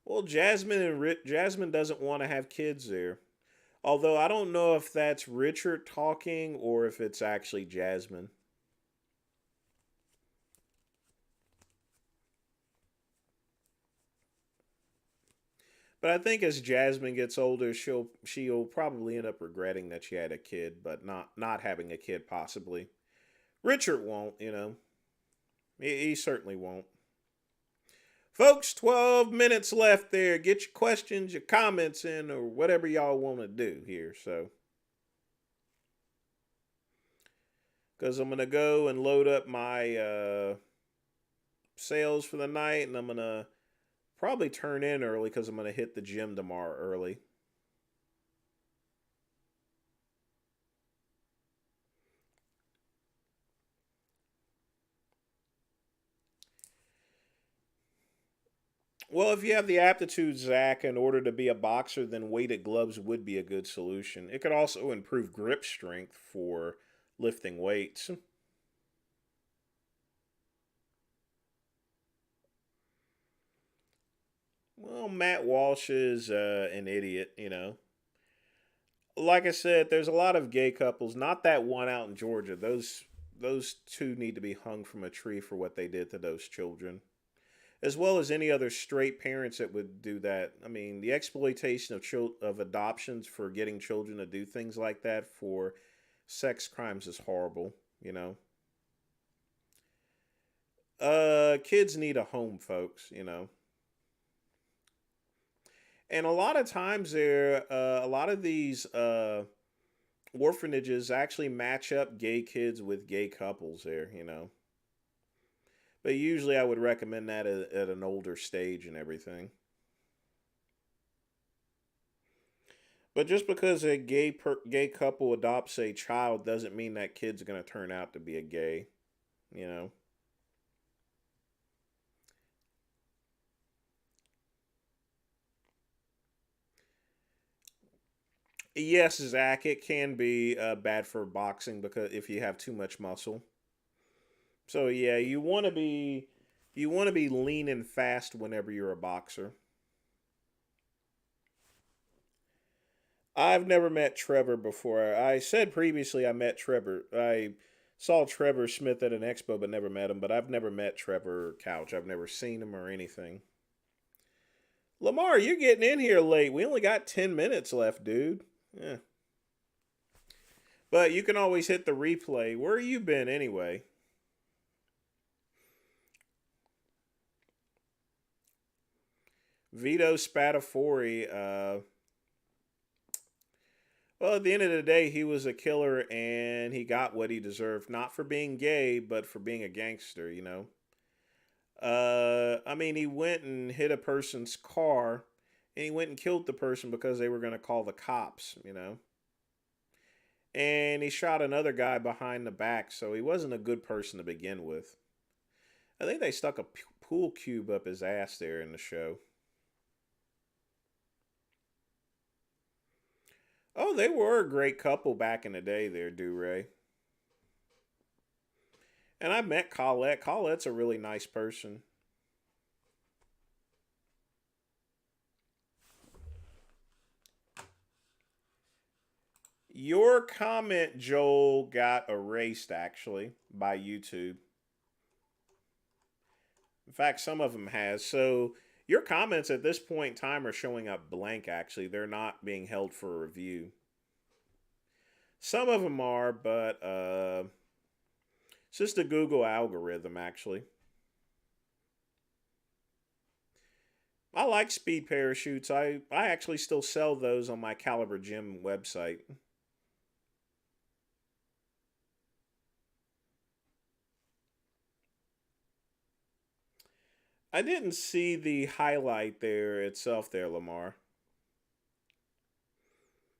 Well, Jasmine doesn't want to have kids there. Although I don't know if that's Richard talking or if it's actually Jasmine. But I think as Jasmine gets older, she'll probably end up regretting that she had a kid, but not having a kid possibly. Richard won't. He certainly won't. Folks, 12 minutes left there. Get your questions, your comments in, or whatever y'all want to do here. So, because I'm going to go and load up my sales for the night, and I'm going to probably turn in early because I'm going to hit the gym tomorrow early. Well, if you have the aptitude, Zach, in order to be a boxer, then weighted gloves would be a good solution. It could also improve grip strength for lifting weights. Well, Matt Walsh is an idiot. Like I said, there's a lot of gay couples. Not that one out in Georgia. Those two need to be hung from a tree for what they did to those children, as well as any other straight parents that would do that. I mean, the exploitation of adoptions for getting children to do things like that for sex crimes is horrible. Kids need a home, folks. And a lot of times there, a lot of these orphanages actually match up gay kids with gay couples there, you know. But usually I would recommend that at an older stage and everything. But just because a gay couple adopts a child doesn't mean that kid's going to turn out to be a gay, you know. Yes, Zach, it can be bad for boxing because if you have too much muscle. So yeah, you want to be lean and fast whenever you're a boxer. I've never met Trevor before. I said previously I met Trevor. I saw Trevor Smith at an expo but never met him, but I've never met Trevor Couch. I've never seen him or anything. Lamar, you're getting in here late. We only got 10 minutes left, dude. Yeah. But you can always hit the replay. Where you been anyway? Vito Spatafori, well, at the end of the day, he was a killer and he got what he deserved. Not for being gay, but for being a gangster, you know? I mean, he went and hit a person's car and he went and killed the person because they were going to call the cops, you know? And he shot another guy behind the back, so he wasn't a good person to begin with. I think they stuck a pool cube up his ass there in the show. Oh, they were a great couple back in the day there, Do-Ray. And I met Colette. Colette's a really nice person. Your comment, Joel, got erased actually by YouTube. In fact, some of them has. So your comments at this point in time are showing up blank actually. They're not being held for review. Some of them are, but it's just a Google algorithm actually. I like speed parachutes. I actually still sell those on my Caliber Gym website. I didn't see the highlight there itself there, Lamar.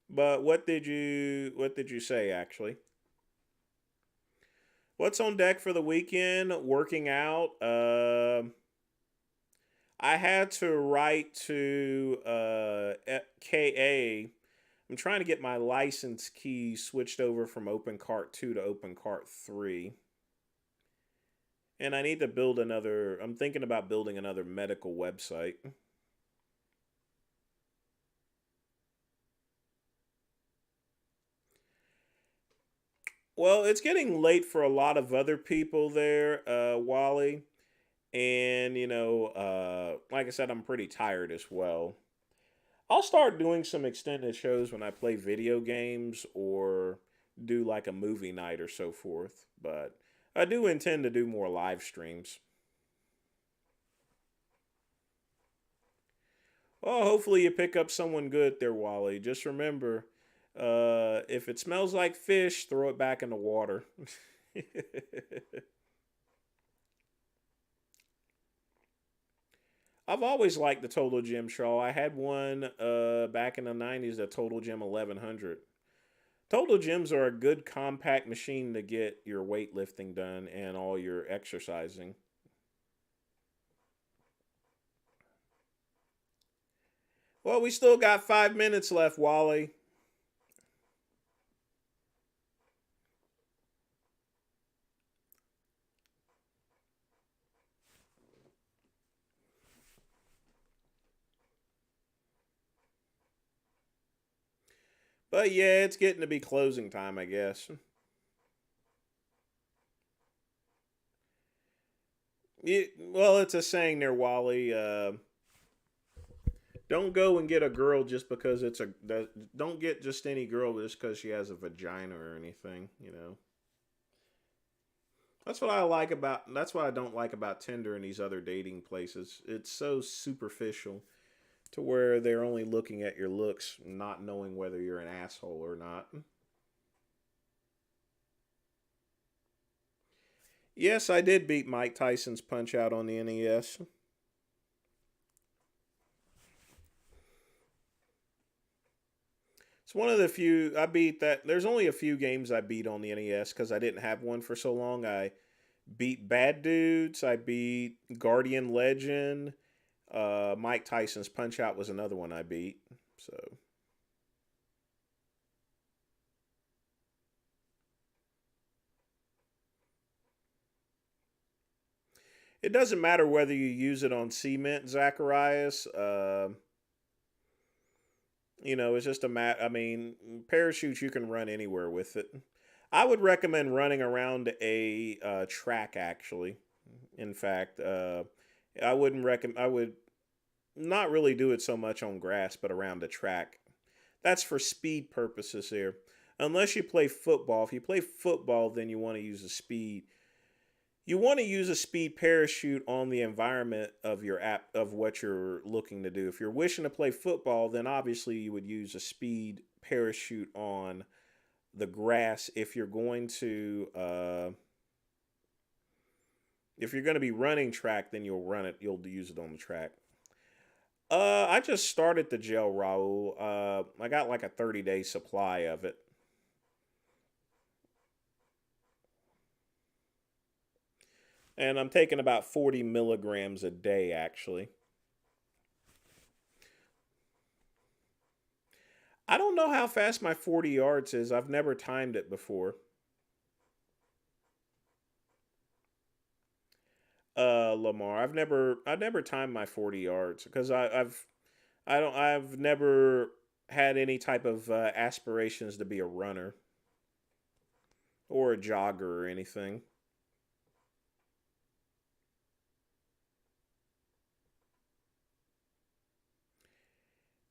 But what did you say actually? What's on deck for the weekend? Working out. I had to write to KA. I'm trying to get my license key switched over from OpenCart 2 to OpenCart 3. And I need to build another. I'm thinking about building another medical website. Well, it's getting late for a lot of other people there, Wally. And, like I said, I'm pretty tired as well. I'll start doing some extended shows when I play video games or do like a movie night or so forth. But I do intend to do more live streams. Well, hopefully you pick up someone good there, Wally. Just remember, if it smells like fish, throw it back in the water. I've always liked the Total Gym Show. I had one back in the 90s, the Total Gym 1100. Total Gyms are a good compact machine to get your weightlifting done and all your exercising. Well, we still got 5 minutes left, Wally. But yeah, it's getting to be closing time, I guess. Well, it's a saying there, Wally. Don't go and get a girl just because it's a. Don't get just any girl just because she has a vagina or anything. You know. That's what I like about. That's what I don't like about Tinder and these other dating places. It's so superficial. to where they're only looking at your looks, not knowing whether you're an asshole or not. Yes, I did beat Mike Tyson's Punch Out on the NES. It's one of the few I beat that. There's only a few games I beat on the NES because I didn't have one for so long. I beat Bad Dudes. I beat Guardian Legend. Mike Tyson's Punch Out was another one I beat. So it doesn't matter whether you use it on cement, Zacharias. It's just a I mean, parachutes you can run anywhere with it. I would recommend running around a track. Actually, in fact, I wouldn't recommend. I would not really do it so much on grass, but around a track. That's for speed purposes here. Unless you play football. If you play football, then you want to use a speed. You want to use a speed parachute on the environment of your app of what you're looking to do. If you're wishing to play football, then obviously you would use a speed parachute on the grass. If you're going to be running track, then you'll use it on the track. I just started the gel, Raul. I got like a 30-day supply of it. And I'm taking about 40 milligrams a day, actually. I don't know how fast my 40 yards is. I've never timed it before. Lamar, I've never timed my 40 yards because I've never had any type of aspirations to be a runner or a jogger or anything.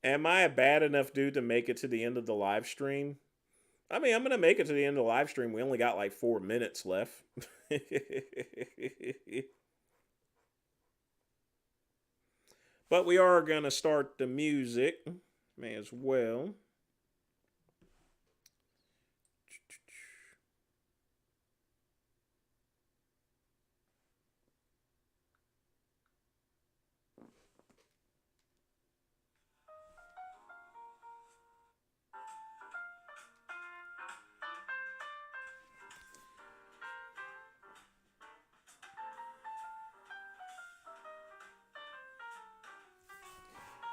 Am I a bad enough dude to make it to the end of the live stream? I mean, I'm going to make it to the end of the live stream. We only got like 4 minutes left. But we are going to start the music. May as well.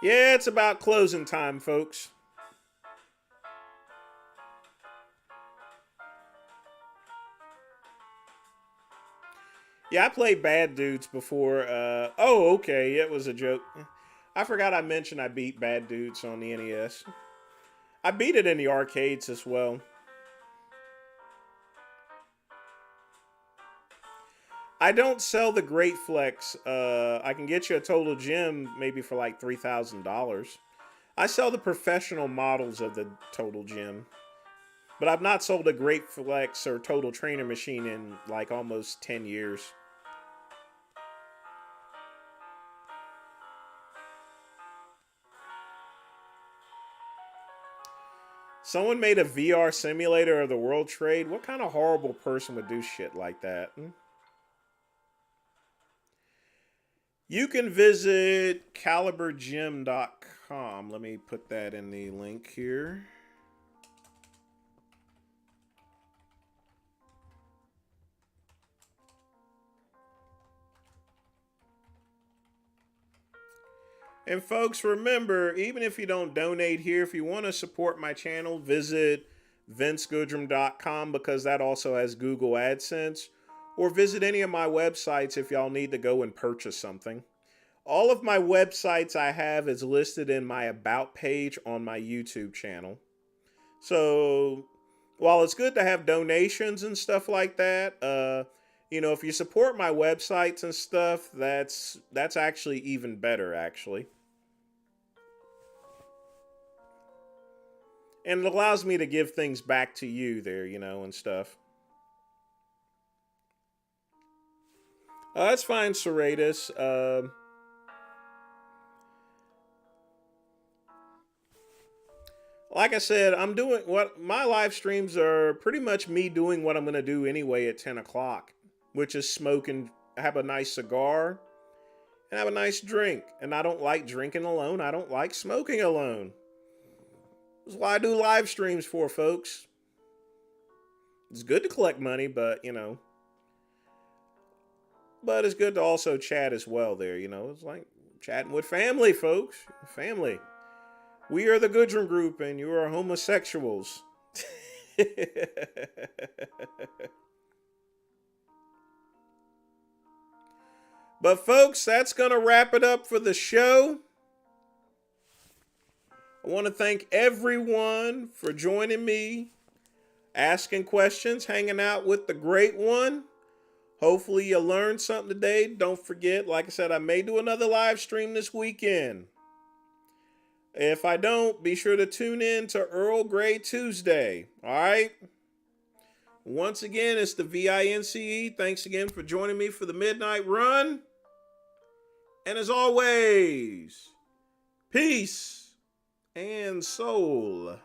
Yeah, it's about closing time, folks. Yeah, I played Bad Dudes before. Oh, okay, it was a joke. I forgot I mentioned I beat Bad Dudes on the NES. I beat it in the arcades as well. I don't sell the Great Flex. I can get you a Total Gem maybe for like $3,000. I sell the professional models of the Total Gem. But I've not sold a Great Flex or Total Trainer machine in like almost 10 years. Someone made a VR simulator of the World Trade. What kind of horrible person would do shit like that? You can visit calibergym.com. Let me put that in the link here. And folks, remember, even if you don't donate here, if you want to support my channel, visit vincegoodrum.com because that also has Google AdSense. Or visit any of my websites if y'all need to go and purchase something. All of my websites I have is listed in my About page on my YouTube channel. So while it's good to have donations and stuff like that, if you support my websites and stuff, that's actually even better, actually. And it allows me to give things back to you there, and stuff. That's fine, Serratus. Like I said, I'm doing what my live streams are pretty much me doing what I'm going to do anyway at 10 o'clock, which is smoke and have a nice cigar and have a nice drink. And I don't like drinking alone. I don't like smoking alone. That's why I do live streams for, folks. It's good to collect money, but, but it's good to also chat as well there, It's like chatting with family, folks. Family. We are the Goodrum group and you are homosexuals. But folks, that's going to wrap it up for the show. I want to thank everyone for joining me, asking questions, hanging out with the great one. Hopefully you learned something today. Don't forget, like I said, I may do another live stream this weekend. If I don't, be sure to tune in to Earl Grey Tuesday. All right? Once again, it's the VINCE. Thanks again for joining me for the Midnight Run. And as always, peace and soul.